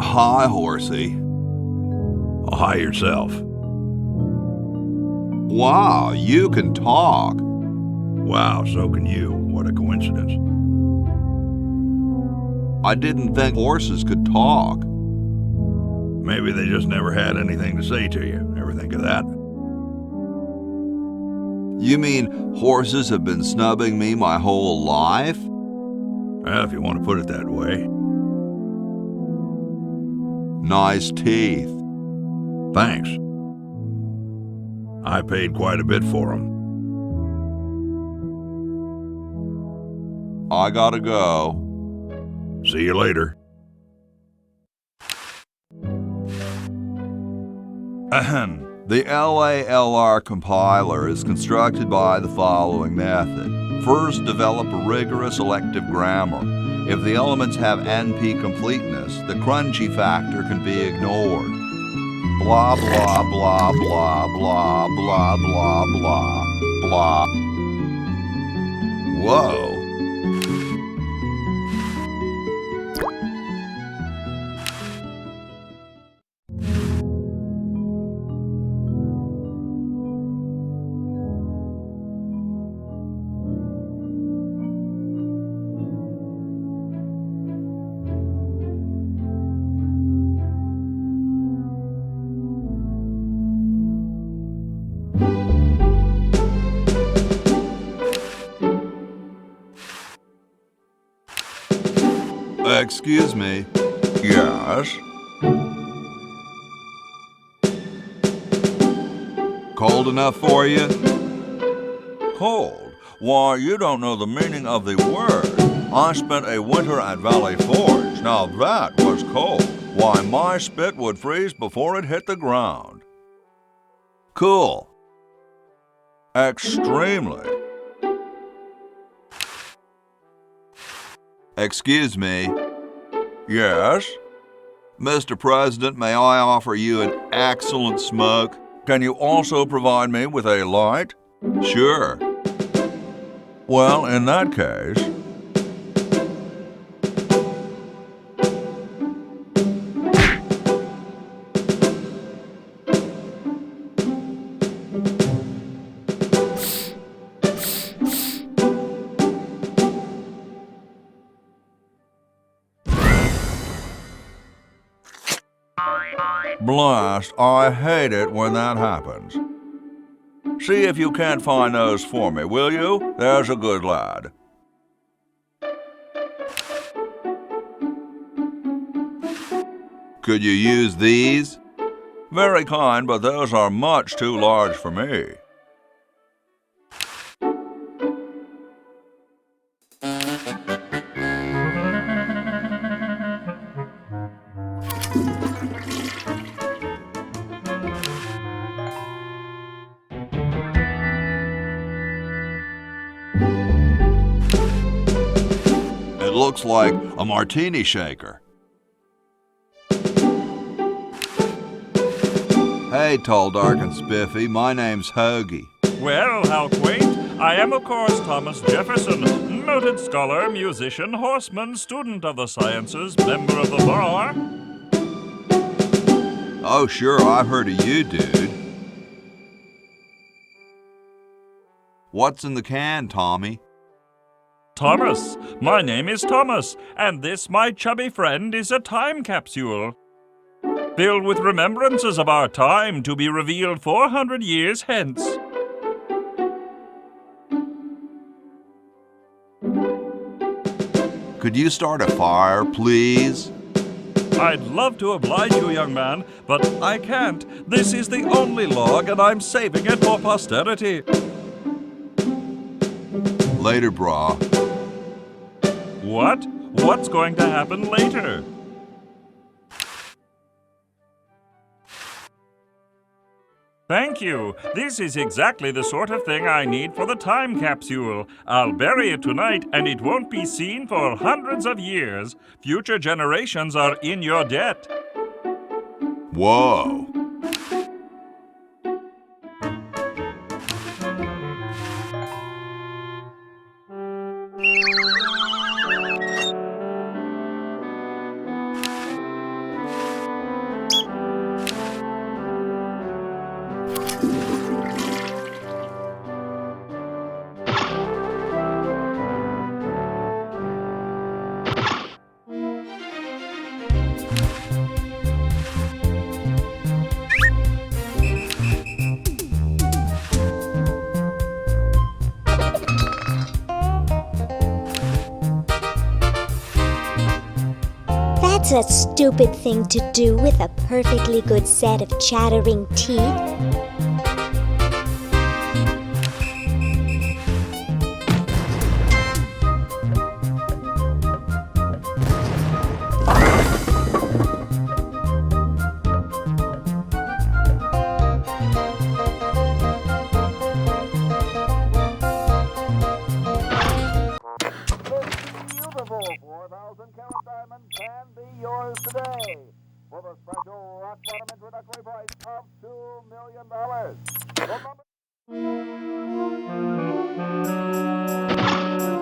Hi, horsey. Hi yourself. Wow, you can talk. Wow, so can you. What a coincidence. I didn't think horses could talk. Maybe they just never had anything to say to you. Ever think of that? You mean horses have been snubbing me my whole life? Well, if you want to put it that way. Nice teeth. Thanks. I paid quite a bit for them. I gotta go. See you later. Ahem. The LALR compiler is constructed by the following method. First, develop a rigorous elective grammar. If the elements have NP completeness, the crunchy factor can be ignored. Blah, blah, blah, blah, blah, blah, blah, blah, blah. Whoa. Excuse me. Yes? Cold enough for you? Cold? Why, you don't know the meaning of the word. I spent a winter at Valley Forge. Now that was cold. Why, my spit would freeze before it hit the ground. Cool. Extremely. Excuse me. Yes? Mr. President, may I offer you an excellent smoke? Can you also provide me with a light? Sure. Well, in that case... Blast, I hate it when that happens. See if you can't find those for me, will you? There's a good lad. Could you use these? Very kind, but those are much too large for me. It looks like a martini shaker. Hey, tall, dark, and spiffy, my name's Hoagie. Well, how quaint. I am, of course, Thomas Jefferson, noted scholar, musician, horseman, student of the sciences, member of the bar. Oh, sure, I've heard of you, dude. What's in the can, Tommy? Thomas. My name is Thomas, and this, my chubby friend, is a time capsule. Filled with remembrances of our time to be revealed 400 years hence. Could you start a fire, please? I'd love to oblige you, young man, but I can't. This is the only log, and I'm saving it for posterity. Later, brah. What? What's going to happen later? Thank you. This is exactly the sort of thing I need for the time capsule. I'll bury it tonight, and it won't be seen for hundreds of years. Future generations are in your debt. Whoa. That's a stupid thing to do with a perfectly good set of chattering teeth.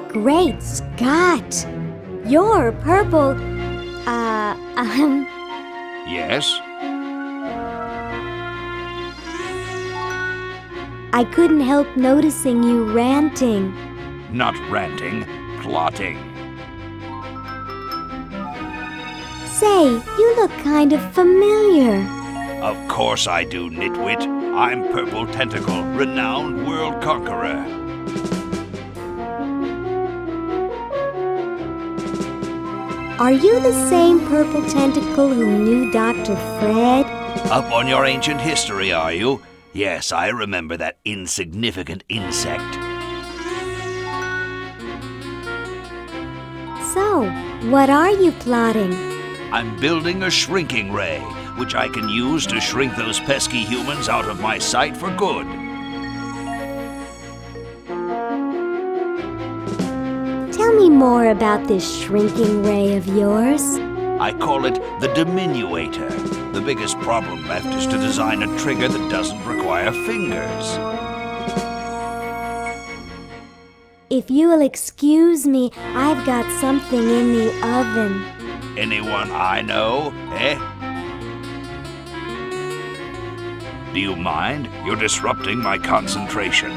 Great Scott! You're purple. Yes? I couldn't help noticing you ranting. Not ranting, plotting. Say, you look kind of familiar. Of course I do, nitwit. I'm Purple Tentacle, renowned world conqueror. Are you the same Purple Tentacle who knew Dr. Fred? Up on your ancient history, are you? Yes, I remember that insignificant insect. So, what are you plotting? I'm building a shrinking ray, which I can use to shrink those pesky humans out of my sight for good. Tell me more about this shrinking ray of yours. I call it the diminuator. The biggest problem left is to design a trigger that doesn't require fingers. If you'll excuse me, I've got something in the oven. Anyone I know, eh? Do you mind? You're disrupting my concentration.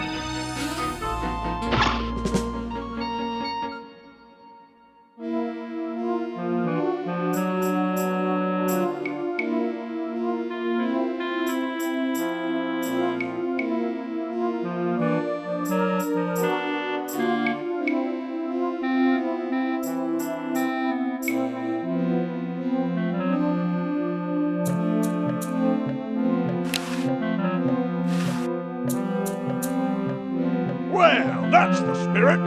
Well, that's the spirit.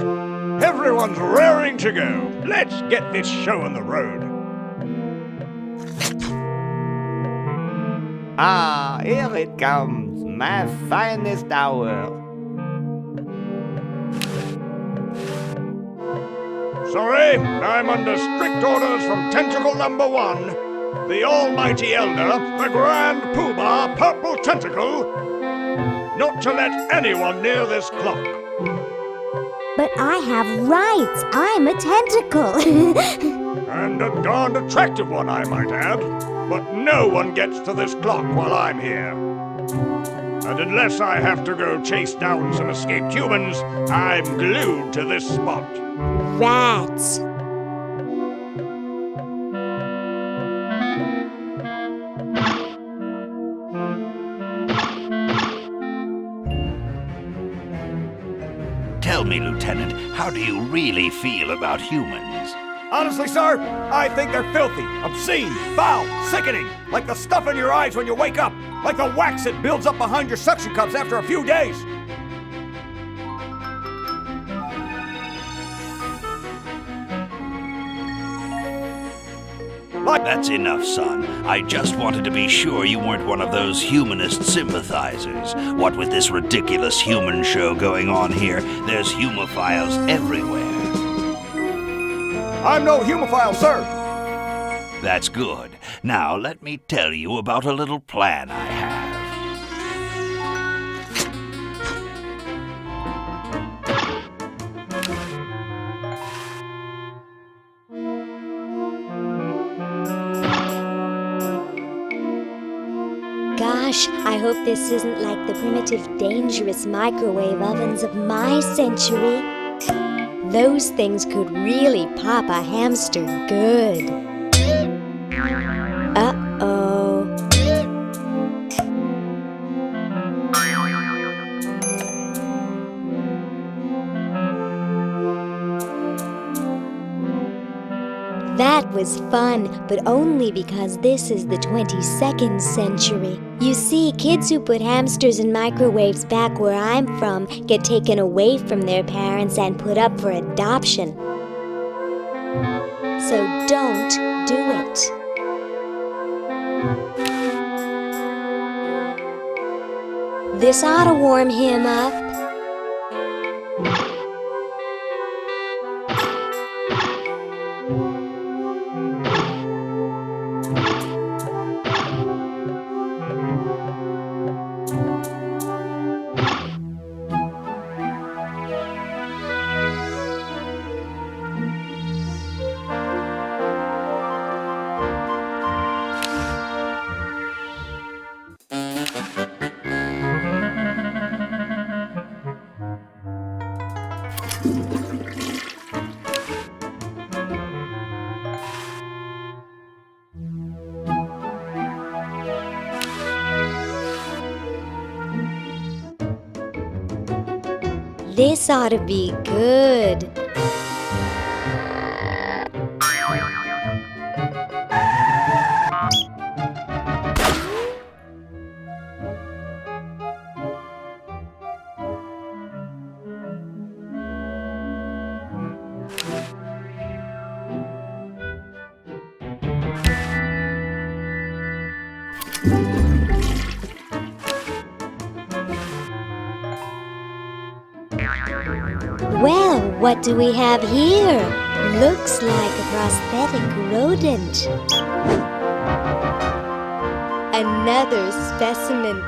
Everyone's raring to go. Let's get this show on the road. Ah, here it comes, my finest hour. Sorry, I'm under strict orders from Tentacle number 1, the almighty elder, the grand poobah, Purple Tentacle, not to let anyone near this clock. But I have rights. I'm a tentacle. And a darned attractive one, I might add. But no one gets to this clock while I'm here. And unless I have to go chase down some escaped humans, I'm glued to this spot. Rats. Tell me, Lieutenant, how do you really feel about humans? Honestly, sir, I think they're filthy, obscene, foul, sickening, like the stuff in your eyes when you wake up, like the wax that builds up behind your suction cups after a few days. That's enough, son. I just wanted to be sure you weren't one of those humanist sympathizers. What with this ridiculous human show going on here, there's humophiles everywhere. I'm no humophile, sir. That's good. Now let me tell you about a little plan I have. Gosh, I hope this isn't like the primitive, dangerous microwave ovens of my century. Those things could really pop a hamster good. Uh-oh. That was fun, but only because this is the 22nd century. You see, kids who put hamsters in microwaves back where I'm from get taken away from their parents and put up for adoption. So don't do it. This ought to warm him up. This ought to be good. Well, what do we have here? Looks like a prosthetic rodent. Another specimen.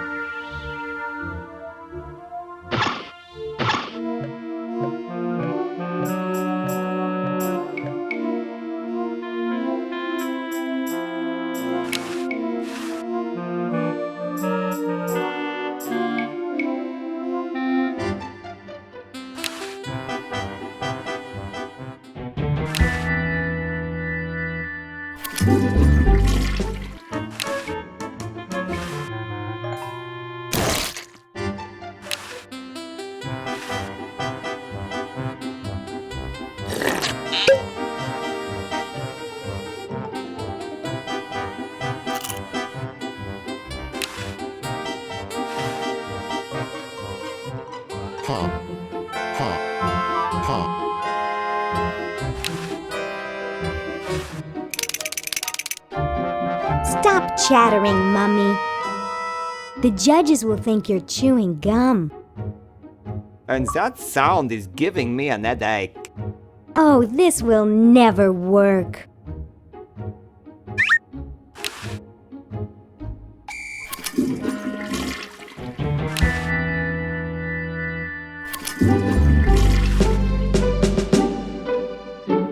Stop chattering, Mummy. The judges will think you're chewing gum. And that sound is giving me an headache. Oh, this will never work.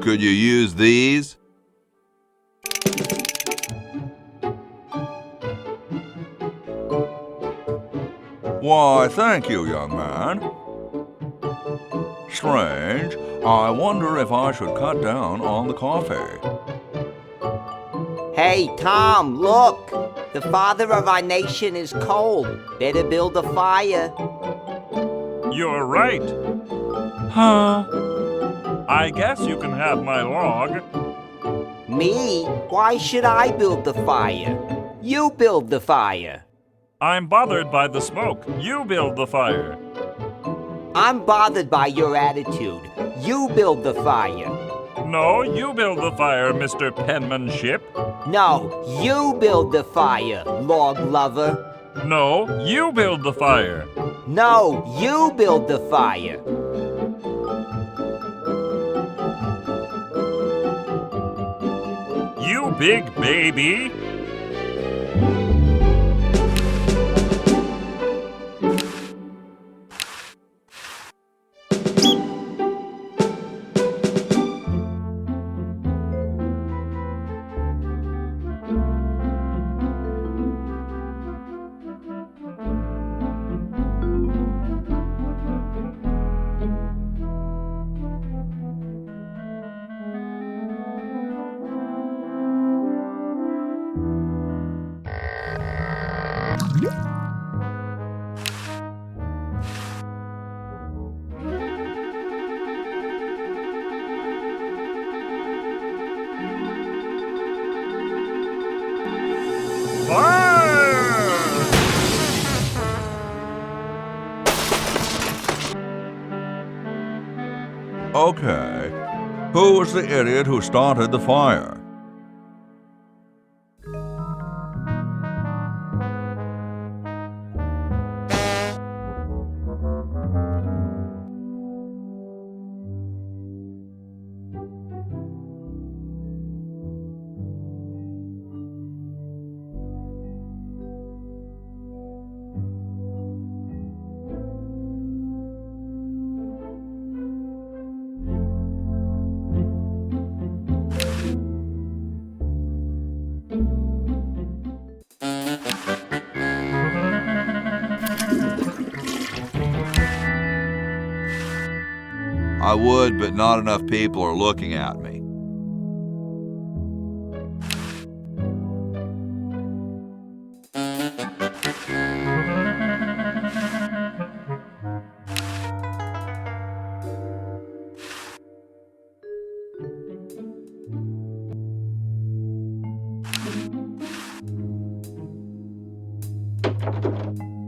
Could you use these? Why, thank you, young man. Strange. I wonder if I should cut down on the coffee. Hey, Tom, look! The father of our nation is cold. Better build a fire. You're right. Huh? I guess you can have my log. Me? Why should I build the fire? You build the fire. I'm bothered by the smoke. You build the fire. I'm bothered by your attitude. You build the fire. No, you build the fire, Mr. Penmanship. No, you build the fire, log lover. No, you build the fire. No, you build the fire. You big baby. Okay. Who was the idiot who started the fire? I would, but not enough people are looking at me.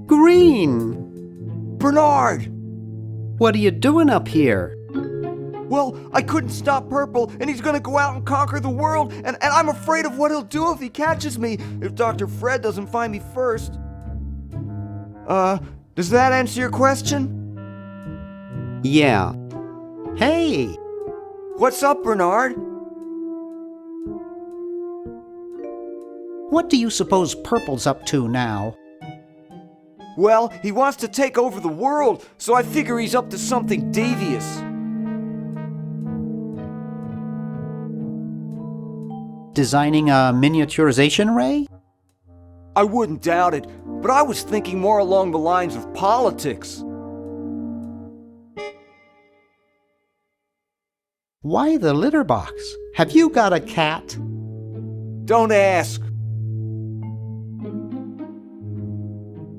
Green! Bernard! What are you doing up here? Well, I couldn't stop Purple, and he's gonna go out and conquer the world, and I'm afraid of what he'll do if he catches me, if Dr. Fred doesn't find me first. Does that answer your question? Yeah. Hey! What's up, Bernard? What do you suppose Purple's up to now? Well, he wants to take over the world, so I figure he's up to something devious. Designing a miniaturization ray? I wouldn't doubt it, but I was thinking more along the lines of politics. Why the litter box? Have you got a cat? Don't ask.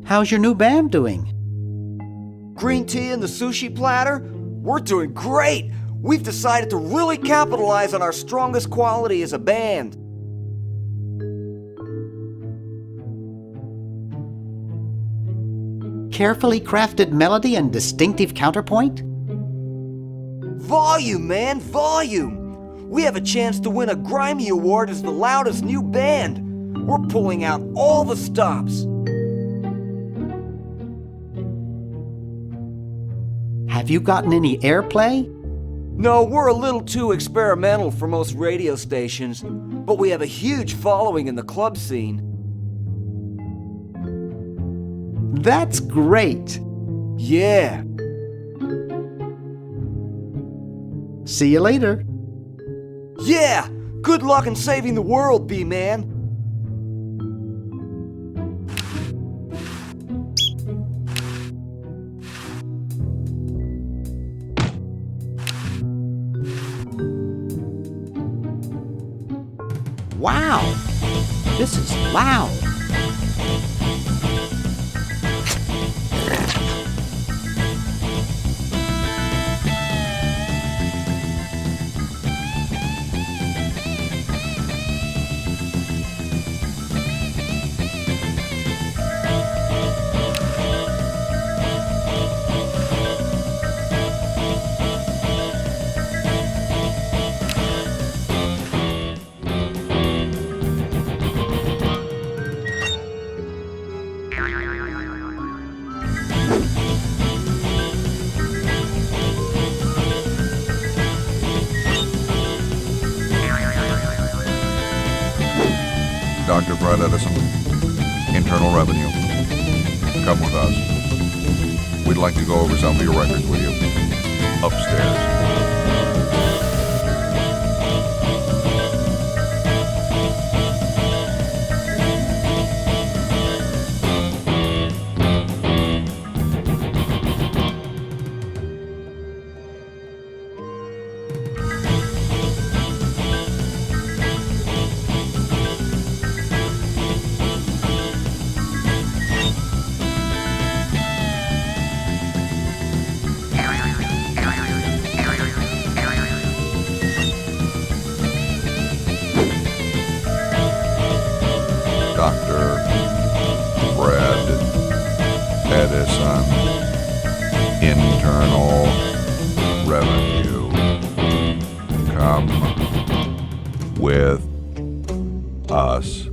How's your new band doing? Green tea and the sushi platter? We're doing great! We've decided to really capitalize on our strongest quality as a band. Carefully crafted melody and distinctive counterpoint? Volume, man, volume! We have a chance to win a Grimy Award as the loudest new band. We're pulling out all the stops. Have you gotten any airplay? No, we're a little too experimental for most radio stations, but we have a huge following in the club scene. That's great! Yeah. See you later. Yeah! Good luck in saving the world, B-Man. Wow! This is loud! Dr. Fred Edison, Internal Revenue. Come with us. We'd like to go over some of your records with you. Upstairs. Dr. Fred Edison, Internal Revenue. come with us.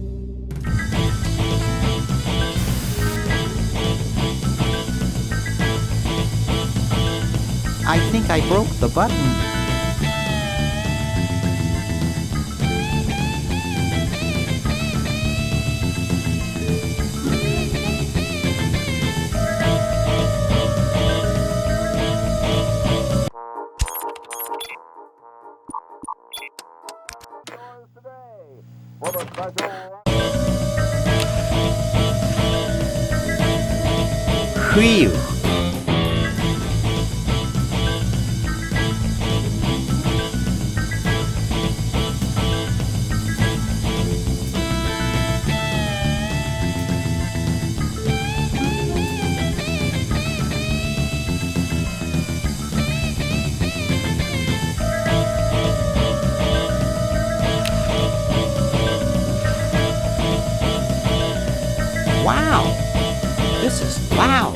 I think I broke the button. Whew. Wow, this is loud.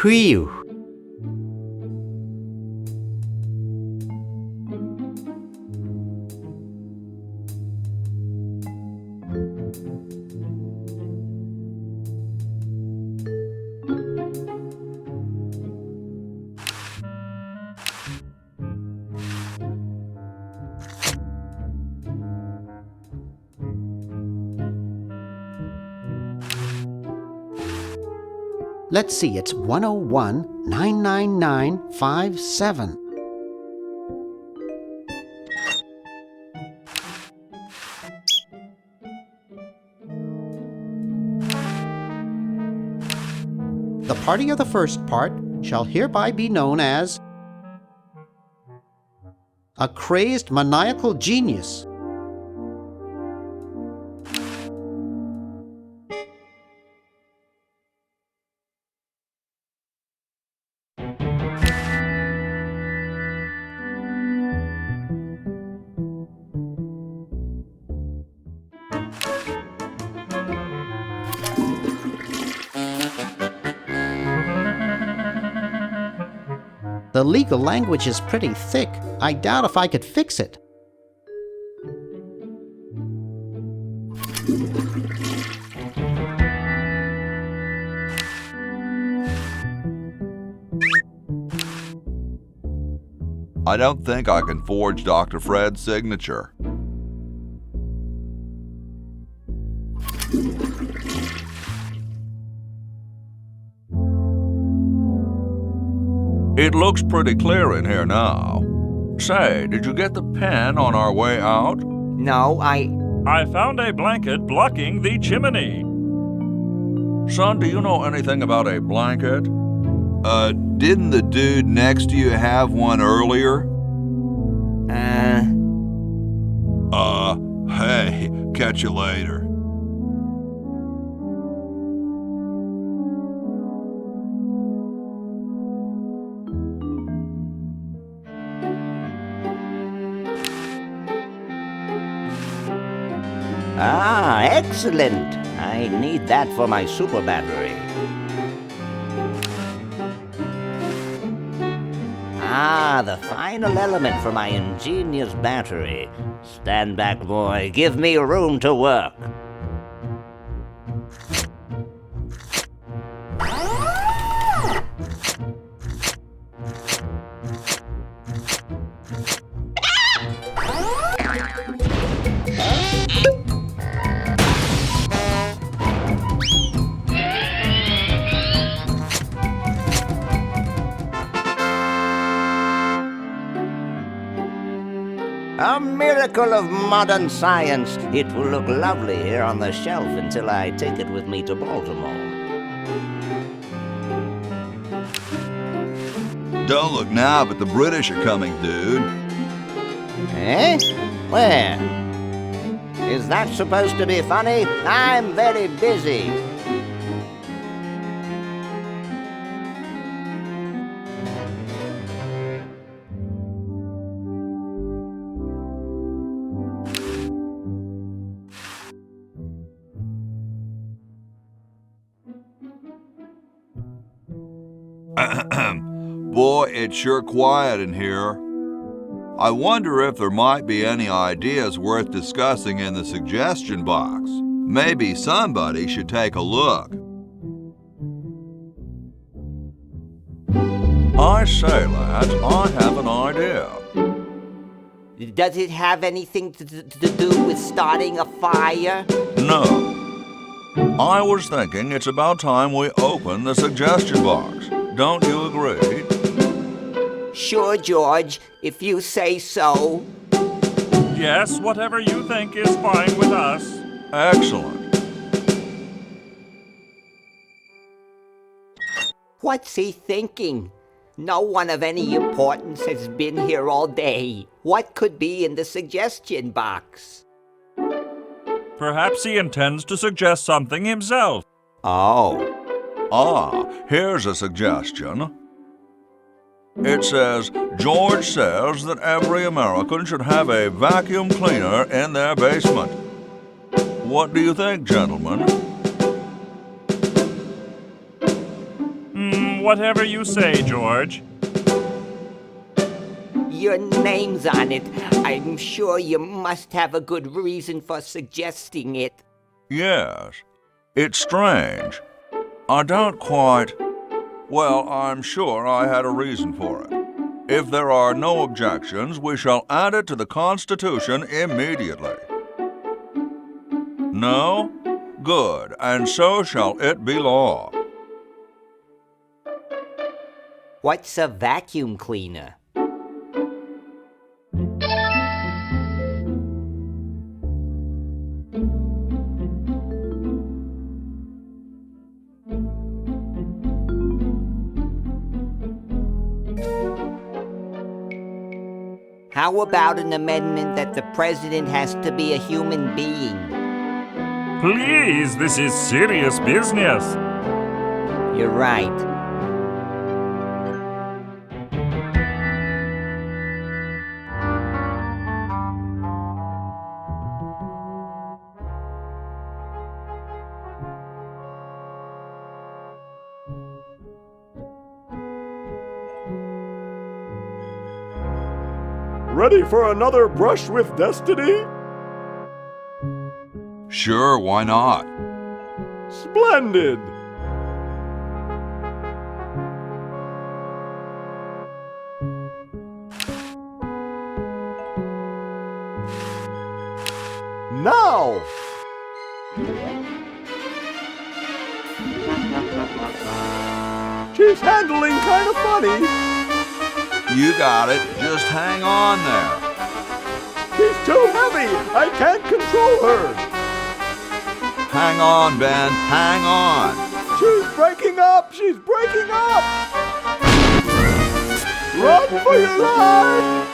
Whew. Let's see, it's 101 99957. The party of the first part shall hereby be known as a crazed maniacal genius. The legal language is pretty thick. I doubt if I could fix it. I don't think I can forge Dr. Fred's signature. It looks pretty clear in here now. Say, did you get the pen on our way out? No, I found a blanket blocking the chimney. Son, do you know anything about a blanket? Didn't the dude next to you have one earlier? Hey, catch you later. Ah, excellent. I need that for my super battery. Ah, the final element for my ingenious battery. Stand back, boy. Give me room to work. A miracle of modern science. It will look lovely here on the shelf until I take it with me to Baltimore. Don't look now, but the British are coming, dude. Eh? Where? Is that supposed to be funny? I'm very busy. Boy, it's sure quiet in here. I wonder if there might be any ideas worth discussing in the suggestion box. Maybe somebody should take a look. I say, lads, I have an idea. Does it have anything to do with starting a fire? No. I was thinking it's about time we open the suggestion box. Don't you agree? Sure, George, if you say so. Yes, whatever you think is fine with us. Excellent. What's he thinking? No one of any importance has been here all day. What could be in the suggestion box? Perhaps he intends to suggest something himself. Here's a suggestion. It says, George says that every American should have a vacuum cleaner in their basement. What do you think, gentlemen? Whatever you say, George. Your name's on it. I'm sure you must have a good reason for suggesting it. Yes. It's strange. I don't quite... Well, I'm sure I had a reason for it. If there are no objections, we shall add it to the Constitution immediately. No? Good, and so shall it be law. What's a vacuum cleaner? How about an amendment that the president has to be a human being? Please, this is serious business. You're right. Ready for another brush with destiny? Sure, why not? Splendid! Now! She's handling kind of funny. You got it. Just hang on there. She's too heavy. I can't control her. Hang on, Ben. Hang on. She's breaking up. She's breaking up. Run for your life.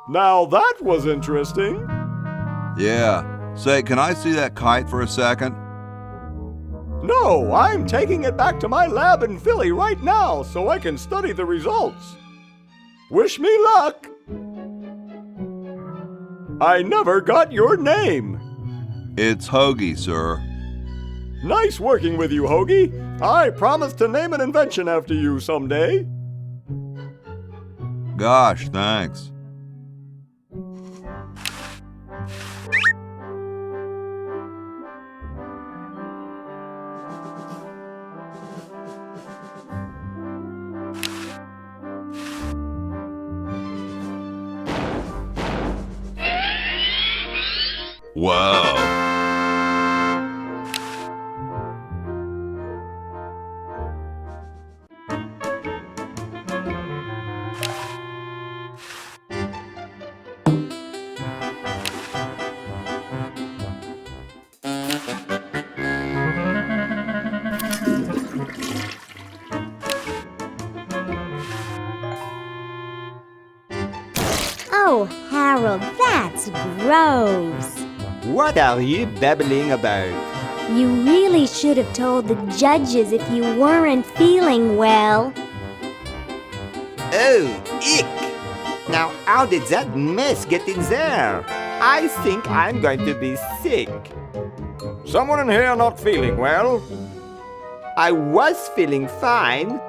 Now that was interesting. Yeah. Say, can I see that kite for a second? No, I'm taking it back to my lab in Philly right now so I can study the results. Wish me luck. I never got your name. It's Hoagie, sir. Nice working with you, Hoagie. I promise to name an invention after you someday. Gosh, thanks. Whoa. Oh, Harold, that's gross. What are you babbling about? You really should have told the judges if you weren't feeling well. Oh, ick! Now, how did that mess get in there? I think I'm going to be sick. Someone in here not feeling well? I was feeling fine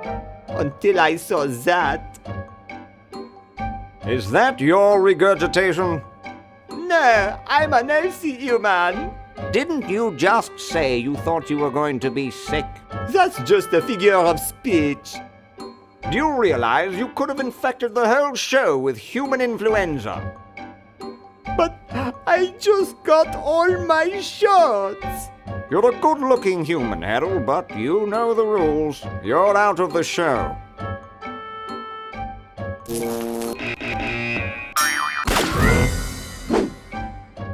until I saw that. Is that your regurgitation? No, I'm an healthy human. Didn't you just say you thought you were going to be sick? That's just a figure of speech. Do you realize you could have infected the whole show with human influenza? But I just got all my shots. You're a good-looking human, Harold, but you know the rules. You're out of the show.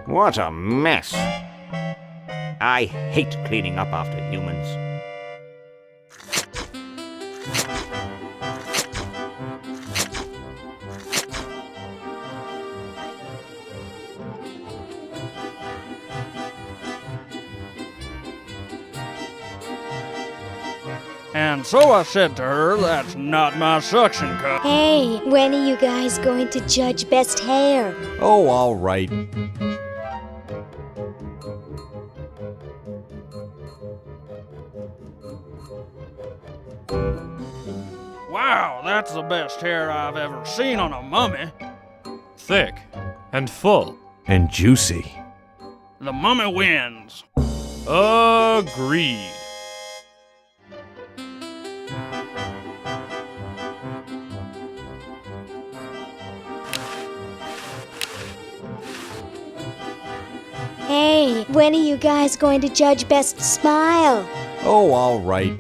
What a mess. I hate cleaning up after humans. And so I said to her, that's not my suction cup. Hey, when are you guys going to judge best hair? Oh, all right. Wow, that's the best hair I've ever seen on a mummy. Thick and full. And juicy. The mummy wins. Agreed. Hey, when are you guys going to judge best smile? Oh, all right.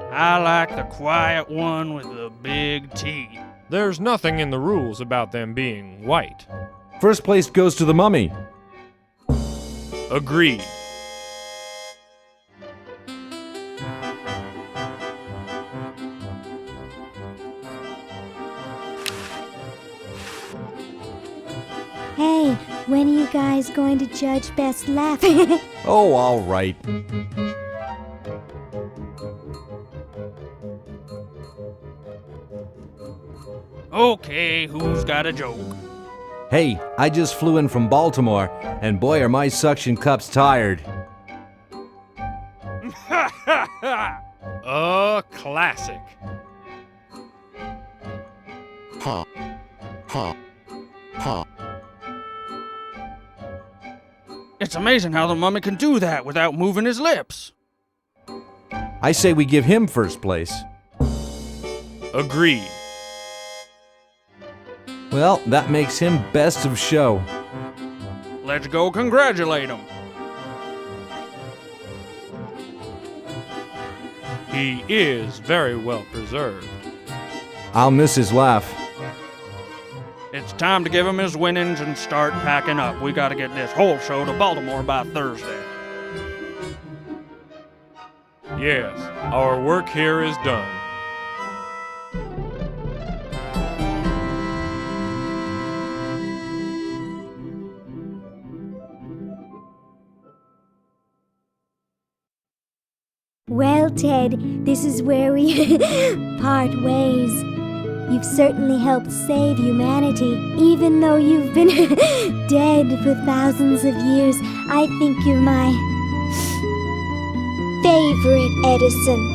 I like the quiet one with the big teeth. There's nothing in the rules about them being white. First place goes to the mummy. Agreed. Hey, when are you guys going to judge best laugh? Oh, all right. Okay, who's got a joke? Hey, I just flew in from Baltimore, and boy are my suction cups tired. A classic. Ha. Ha. Ha. It's amazing how the mummy can do that without moving his lips. I say we give him first place. Agreed. Well, that makes him best of show. Let's go congratulate him. He is very well preserved. I'll miss his laugh. It's time to give him his winnings and start packing up. We gotta get this whole show to Baltimore by Thursday. Yes, our work here is done. Well, Ted, this is where we part ways. You've certainly helped save humanity, even though you've been dead for thousands of years. I think you're my favorite Edison.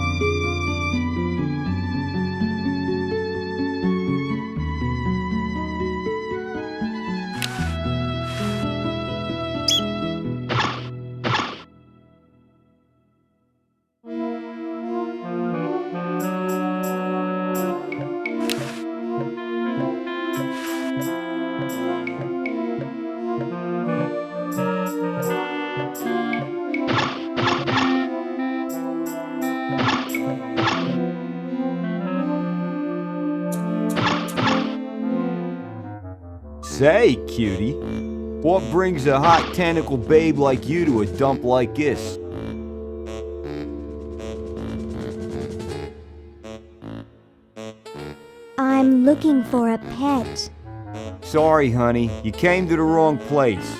Say, cutie, what brings a hot tentacle babe like you to a dump like this? I'm looking for a pet. Sorry, honey, you came to the wrong place.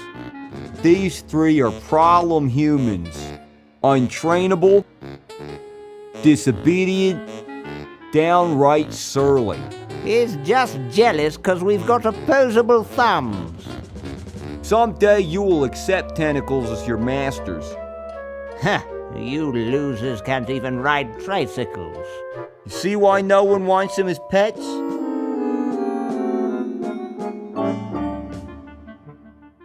These three are problem humans. Untrainable, disobedient, downright surly. He's just jealous 'cause we've got opposable thumbs. Someday you will accept tentacles as your masters. Huh, you losers can't even ride tricycles. You see why no one wants them as pets?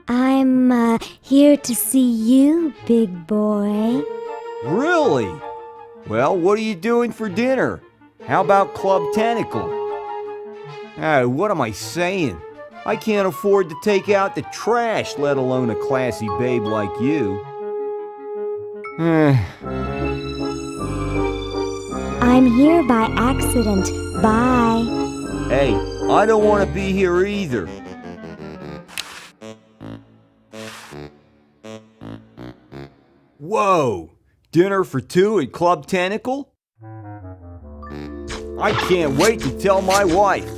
I'm here to see you, big boy. Really? Well, what are you doing for dinner? How about Club Tentacle? Oh, what am I saying? I can't afford to take out the trash, let alone a classy babe like you. I'm here by accident. Bye. Hey, I don't want to be here either. Whoa! Dinner for two at Club Tentacle? I can't wait to tell my wife.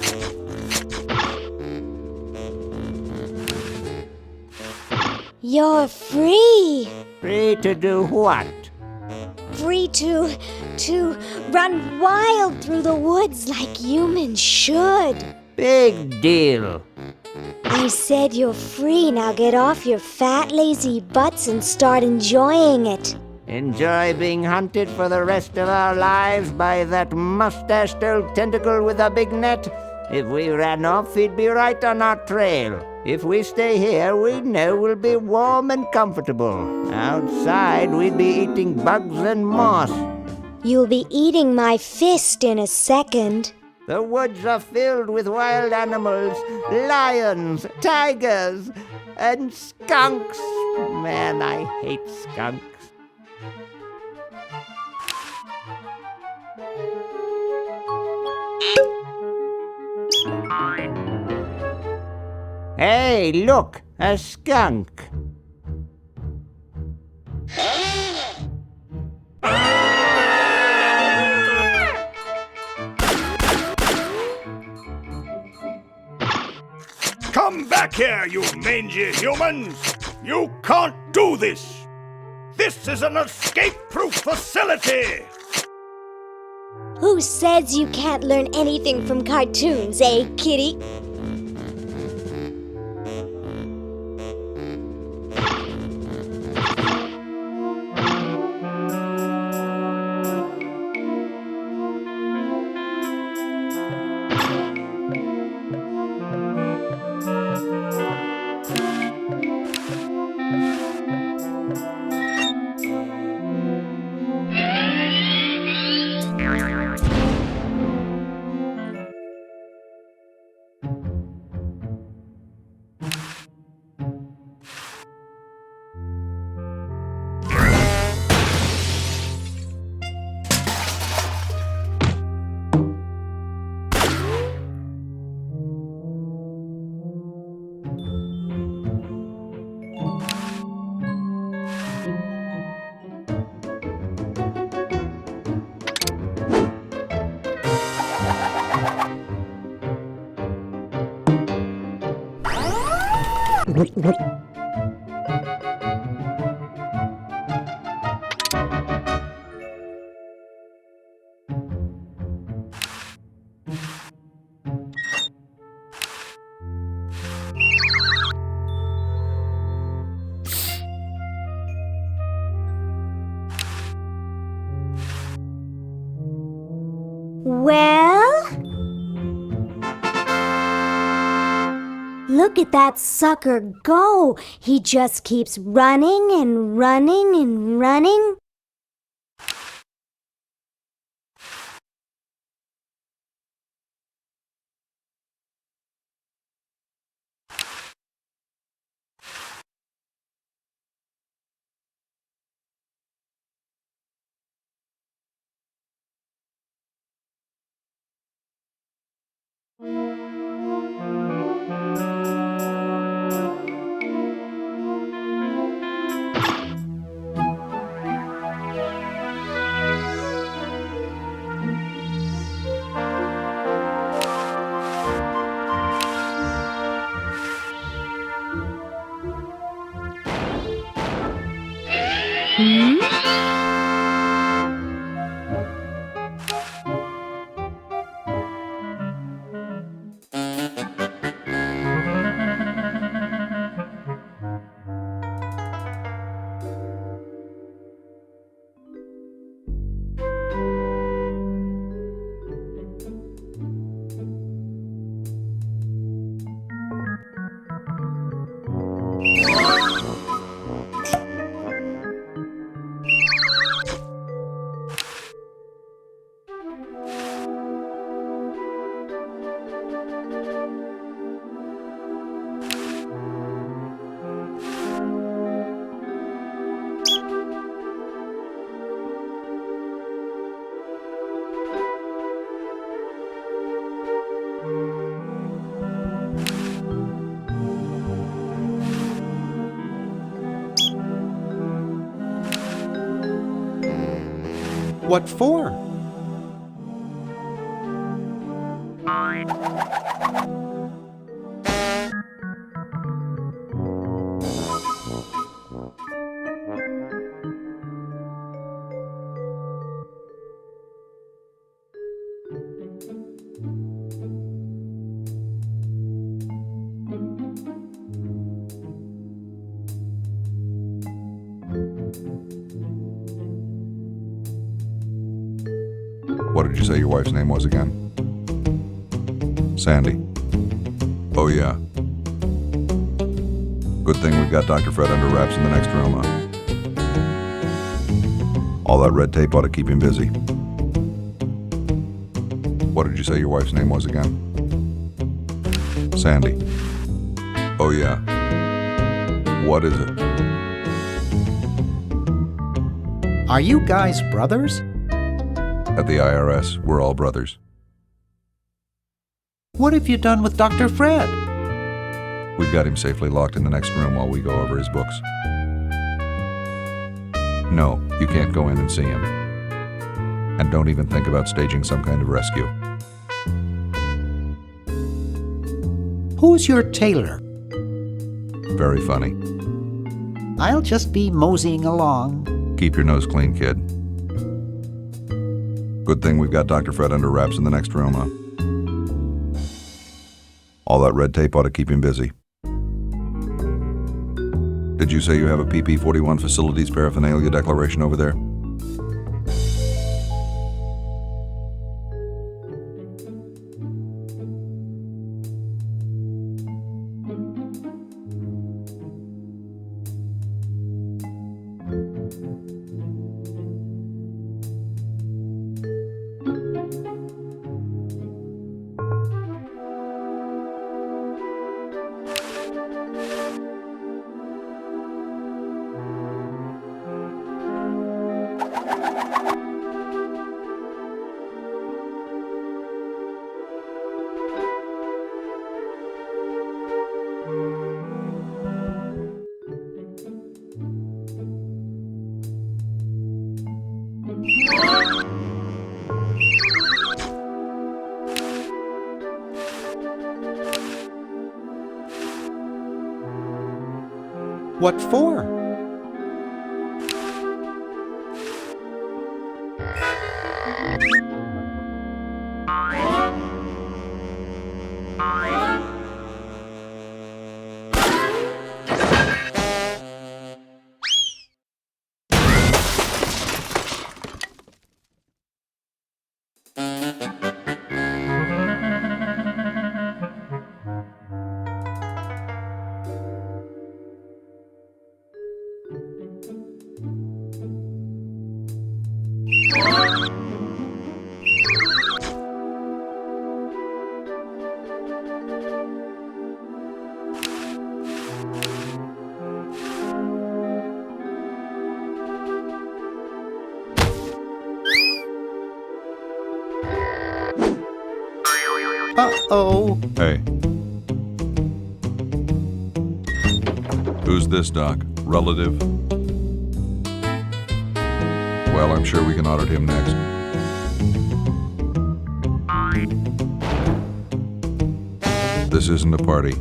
You're free. Free to do what? Free to run wild through the woods like humans should. Big deal. I said you're free. Now get off your fat, lazy butts and start enjoying it. Enjoy being hunted for the rest of our lives by that mustached old tentacle with a big net? If we ran off, he'd be right on our trail. If we stay here, we know we'll be warm and comfortable. Outside, we'd be eating bugs and moss. You'll be eating my fist in a second. The woods are filled with wild animals, lions, tigers, and skunks. Man, I hate skunks. Hey, look, a skunk. Come back here, you mangy humans! You can't do this! This is an escape-proof facility! Who says you can't learn anything from cartoons, eh, kitty? Well? Look at that sucker go! He just keeps running and running and running. What for? What did you say your wife's name was again? Sandy. Oh, yeah. Good thing we've got Dr. Fred under wraps in the next room, huh? All that red tape ought to keep him busy. What did you say your wife's name was again? Sandy. Oh, yeah. What is it? Are you guys brothers? At the IRS, we're all brothers. What have you done with Dr. Fred? We've got him safely locked in the next room while we go over his books. No, you can't go in and see him. And don't even think about staging some kind of rescue. Who's your tailor? Very funny. I'll just be moseying along. Keep your nose clean, kid. Good thing we've got Dr. Fred under wraps in the next room, huh? All that red tape ought to keep him busy. Did you say you have a PP-41 facilities paraphernalia declaration over there? What for? Uh-oh. Hey. Who's this, Doc? Relative? Well, I'm sure we can audit him next. This isn't a party.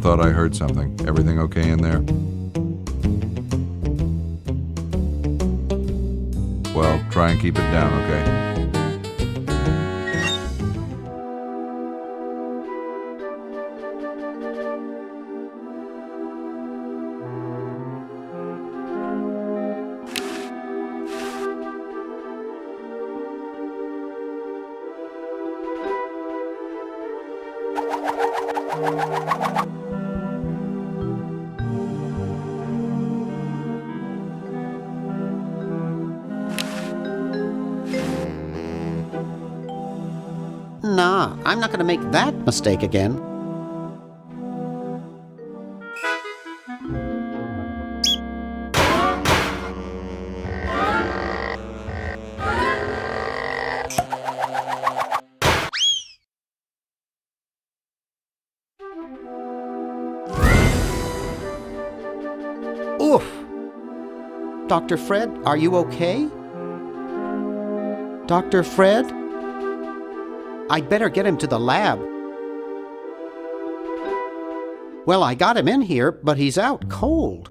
Thought I heard something. Everything okay in there? Well, try and keep it down, okay? I'm not going to make that mistake again. Oof! Dr. Fred, are you okay? Dr. Fred? I'd better get him to the lab. Well, I got him in here, but he's out cold.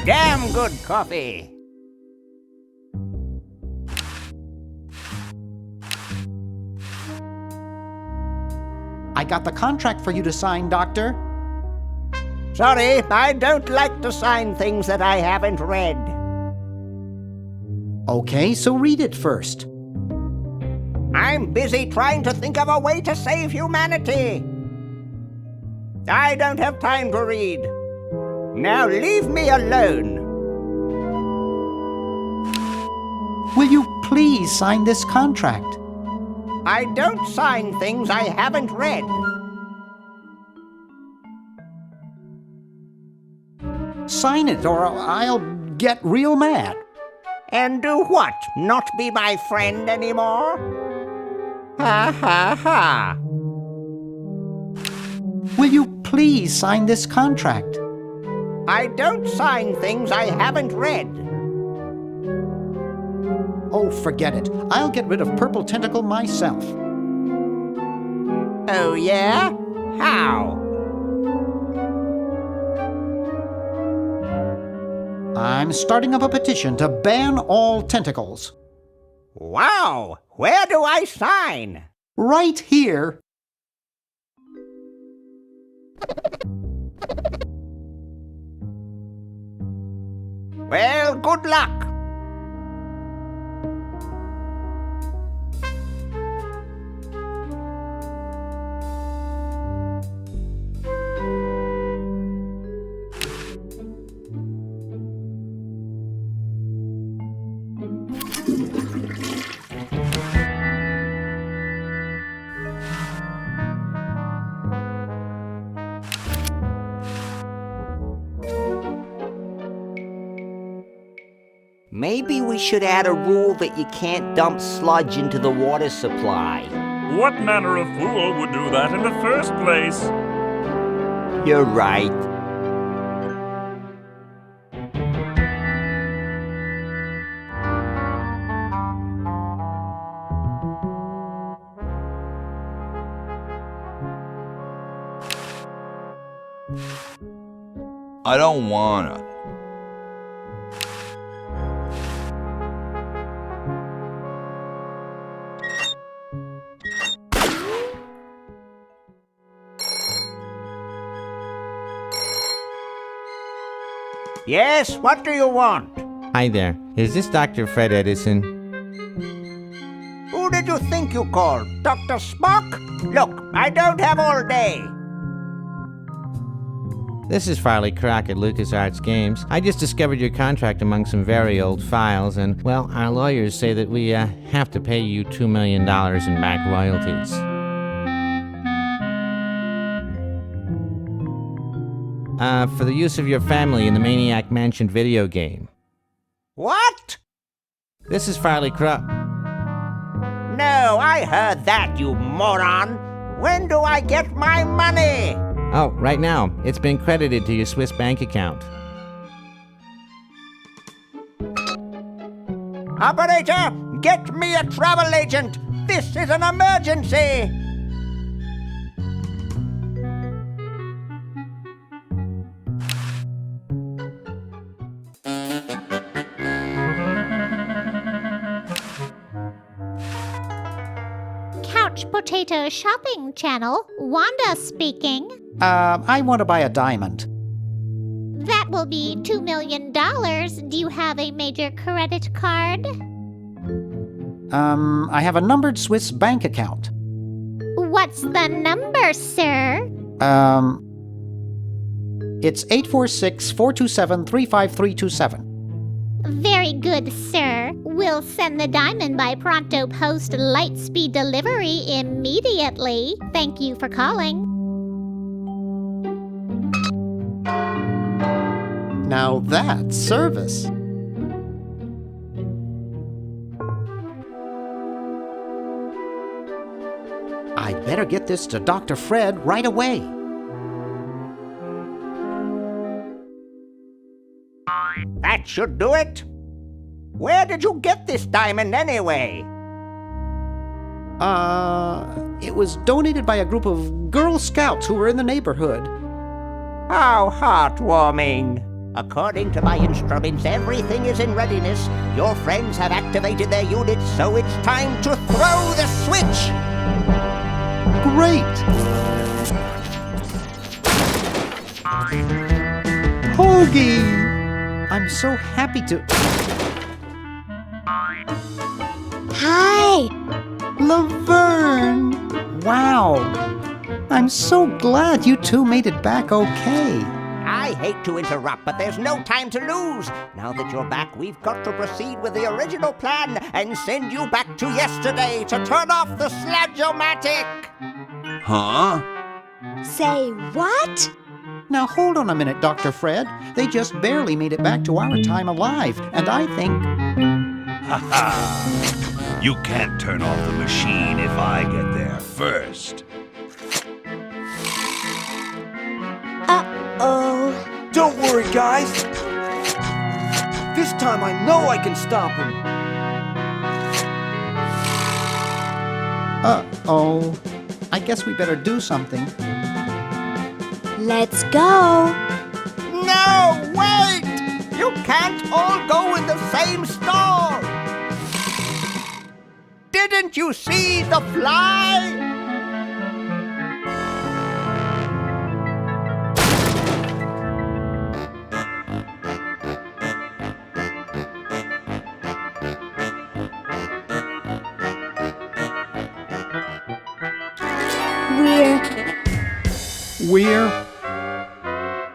Damn good coffee. I got the contract for you to sign, Doctor. Sorry, I don't like to sign things that I haven't read. Okay, so read it first. I'm busy trying to think of a way to save humanity. I don't have time to read. Now leave me alone. Will you please sign this contract? I don't sign things I haven't read. Sign it or I'll get real mad. And do what? Not be my friend anymore? Ha ha ha. Will you please sign this contract? I don't sign things I haven't read. Oh, forget it. I'll get rid of Purple Tentacle myself. Oh, yeah? How? I'm starting up a petition to ban all tentacles. Wow! Where do I sign? Right here. Well, good luck. Maybe we should add a rule that you can't dump sludge into the water supply. What manner of fool would do that in the first place? You're right. I don't wanna. Yes, what do you want? Hi there. Is this Dr. Fred Edison? Who did you think you called? Dr. Spock? Look, I don't have all day. This is Farley Crock at LucasArts Games. I just discovered your contract among some very old files, and, well, our lawyers say that we have to pay you $2 million in back royalties. For the use of your family in the Maniac Mansion video game. What? This is Farley Crock. No, I heard that, you moron. When do I get my money? Oh, right now. It's been credited to your Swiss bank account. Operator, get me a travel agent. This is an emergency. Potato Shopping Channel. Wanda speaking. I want to buy a diamond. That will be $2 million. Do you have a major credit card? I have a numbered Swiss bank account. What's the number, sir? It's 846-427-35327. Very good, sir. We'll send the diamond by Pronto Post Lightspeed delivery immediately. Thank you for calling. Now that's service. I'd better get this to Dr. Fred right away. That should do it. Where did you get this diamond anyway? It was donated by a group of Girl Scouts who were in the neighborhood. How heartwarming. According to my instruments, everything is in readiness. Your friends have activated their units, so it's time to throw the switch! Great! Hoagie! I'm so happy to... Hi! Laverne! Wow! I'm so glad you two made it back okay. I hate to interrupt, but there's no time to lose. Now that you're back, we've got to proceed with the original plan and send you back to yesterday to turn off the Sludge-O-Matic. Huh? Say what? Now hold on a minute, Dr. Fred. They just barely made it back to our time alive, and I think... Ha ha! You can't turn off the machine if I get there first. Uh-oh. Don't worry, guys. This time I know I can stop him. Uh-oh. I guess we better do something. Let's go. No, wait! You can't all go in the same store! Didn't you see the fly?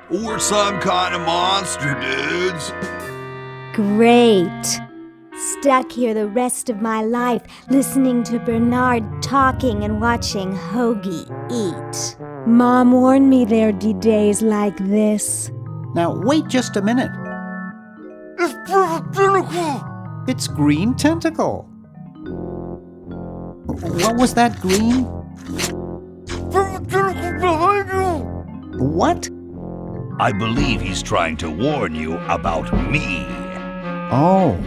We're some kind of monster, dudes. Great. Stuck here the rest of my life listening to Bernard talking and watching Hoagie eat. Mom warned me there'd be days like this. Now wait just a minute. It's Perfect Tentacle! It's Green Tentacle. What was that, Green? Perfect Tentacle behind you! What? I believe he's trying to warn you about me. Oh.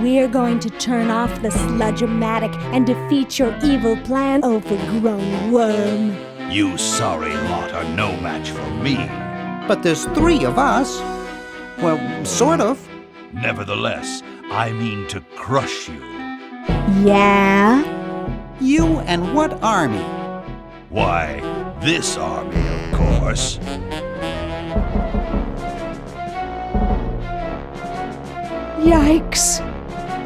We're going to turn off the Sludge-O-Matic and defeat your evil plan, overgrown worm. You sorry lot are no match for me. But there's 3 of us. Well, sort of. Nevertheless, I mean to crush you. Yeah? You and what army? Why, this army, of course. Yikes.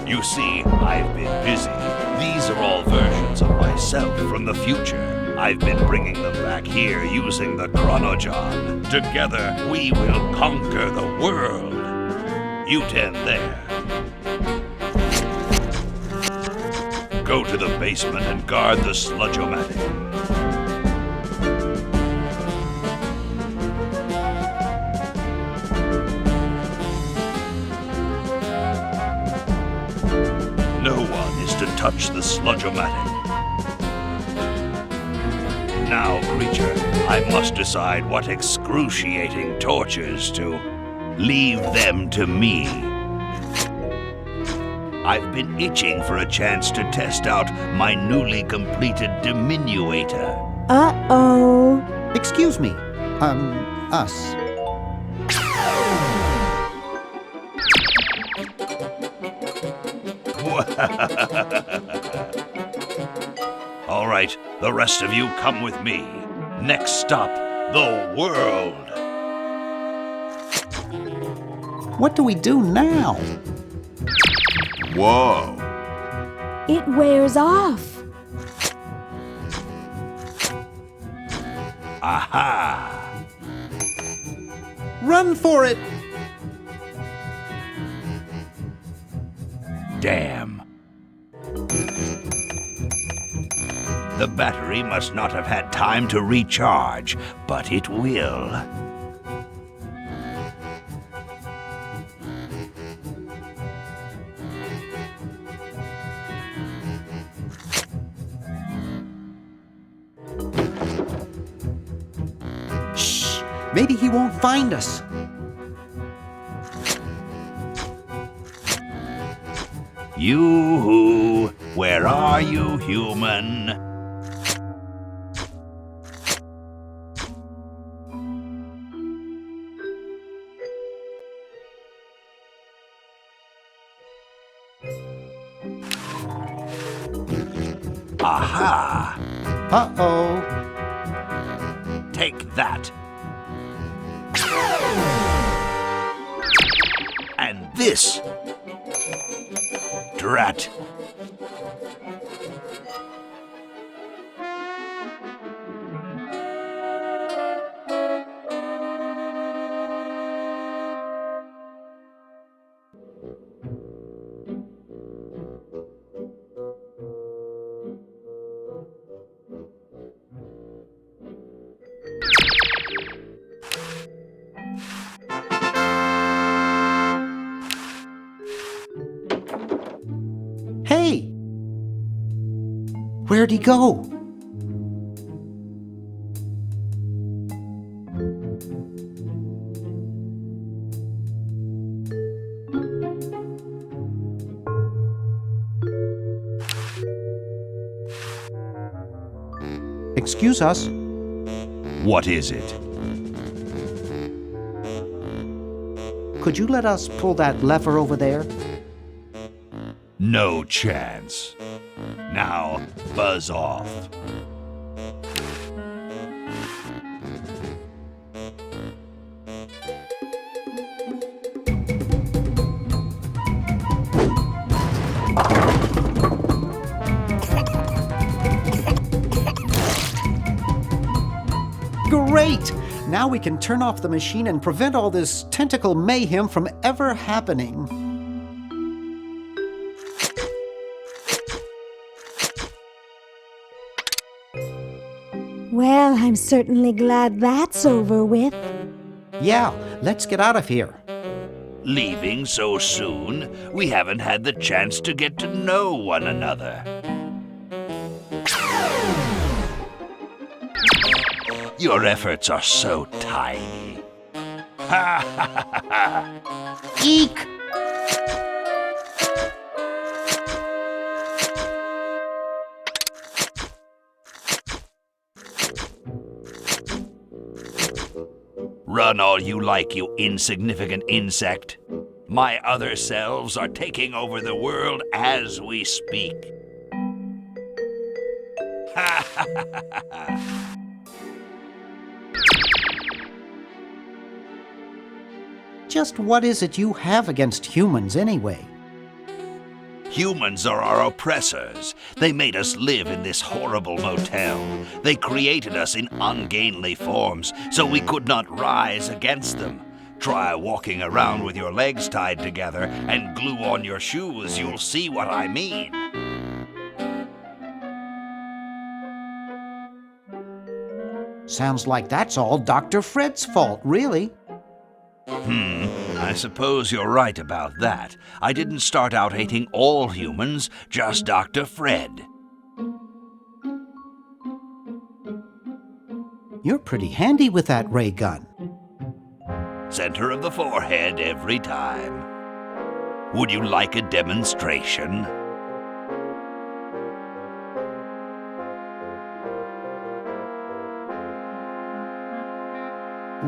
You see, I've been busy. These are all versions of myself from the future. I've been bringing them back here using the Chronojon. Together, we will conquer the world. You 10 there. Go to the basement and guard the Sludge-O-Matic. No one is to touch the Sludge-O-Matic. Now, creature, I must decide what excruciating tortures to leave them to me. I've been itching for a chance to test out my newly completed diminuator. Uh-oh. Excuse me. Us. All right, The rest of you come with me. Next stop, the world. What do we do now? Whoa. It wears off. Aha! Run for it! Damn. The battery must not have had time to recharge, but it will. Shh! Maybe he won't find us. Yoo-hoo! Where are you, human? Aha! Uh-oh. Take that. And this. Drat. Hey! Where'd he go? Excuse us. What is it? Could you let us pull that lever over there? No chance. Now, buzz off. Great! Now we can turn off the machine and prevent all this tentacle mayhem from ever happening. Well, I'm certainly glad that's over with. Yeah, let's get out of here. Leaving so soon? We haven't had the chance to get to know one another. Your efforts are so tiny. Ha ha ha ha! Eek! Run all you like, you insignificant insect. My other selves are taking over the world as we speak. Ha ha ha ha ha! Just what is it you have against humans anyway? Humans are our oppressors. They made us live in this horrible motel. They created us in ungainly forms so we could not rise against them. Try walking around with your legs tied together and glue on your shoes. You'll see what I mean. Sounds like that's all Dr. Fred's fault, really. I suppose you're right about that. I didn't start out hating all humans, just Dr. Fred. You're pretty handy with that ray gun. Center of the forehead every time. Would you like a demonstration?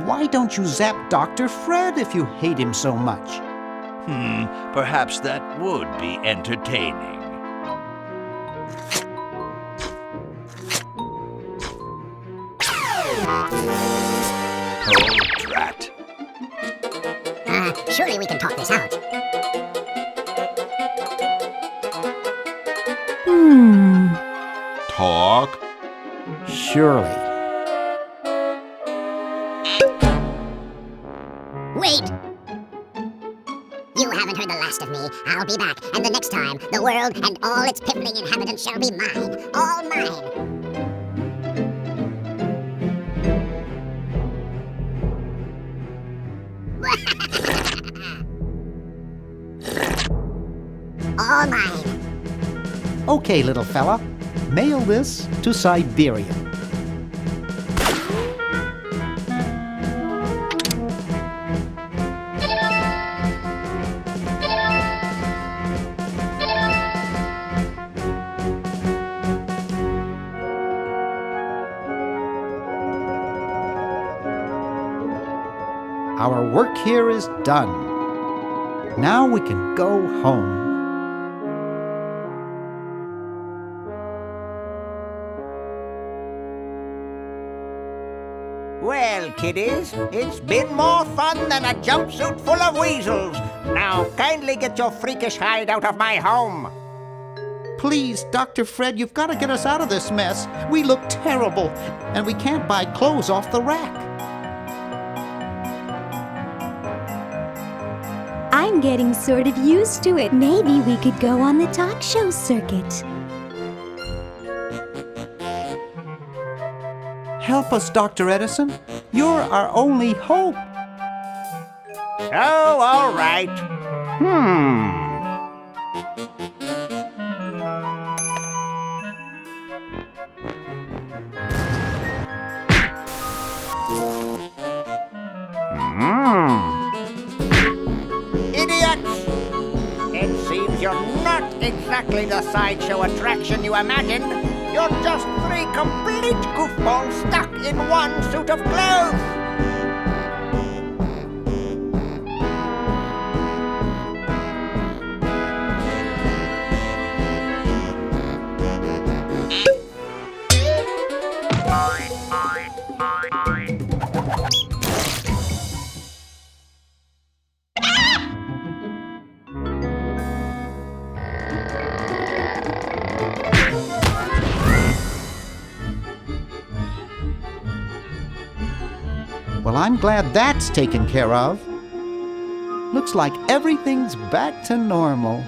Why don't you zap Dr. Fred if you hate him so much? Perhaps that would be entertaining. Oh, drat. Surely we can talk this out. Talk? Surely. Wait! You haven't heard the last of me. I'll be back, and the next time, the world and all its piffling inhabitants shall be mine. All mine. All mine. Okay, little fella. Mail this to Siberia. Our work here is done. Now we can go home. Well, kiddies, it's been more fun than a jumpsuit full of weasels. Now, kindly get your freakish hide out of my home. Please, Dr. Fred, you've got to get us out of this mess. We look terrible, and we can't buy clothes off the rack. I'm getting sort of used to it. Maybe we could go on the talk show circuit. Help us, Dr. Edison. You're our only hope. Oh, all right. Idiots! It seems you're not exactly the sideshow attraction you imagined. You're just three complete goofballs stuck in one suit of clothes. Well, I'm glad that's taken care of. Looks like everything's back to normal.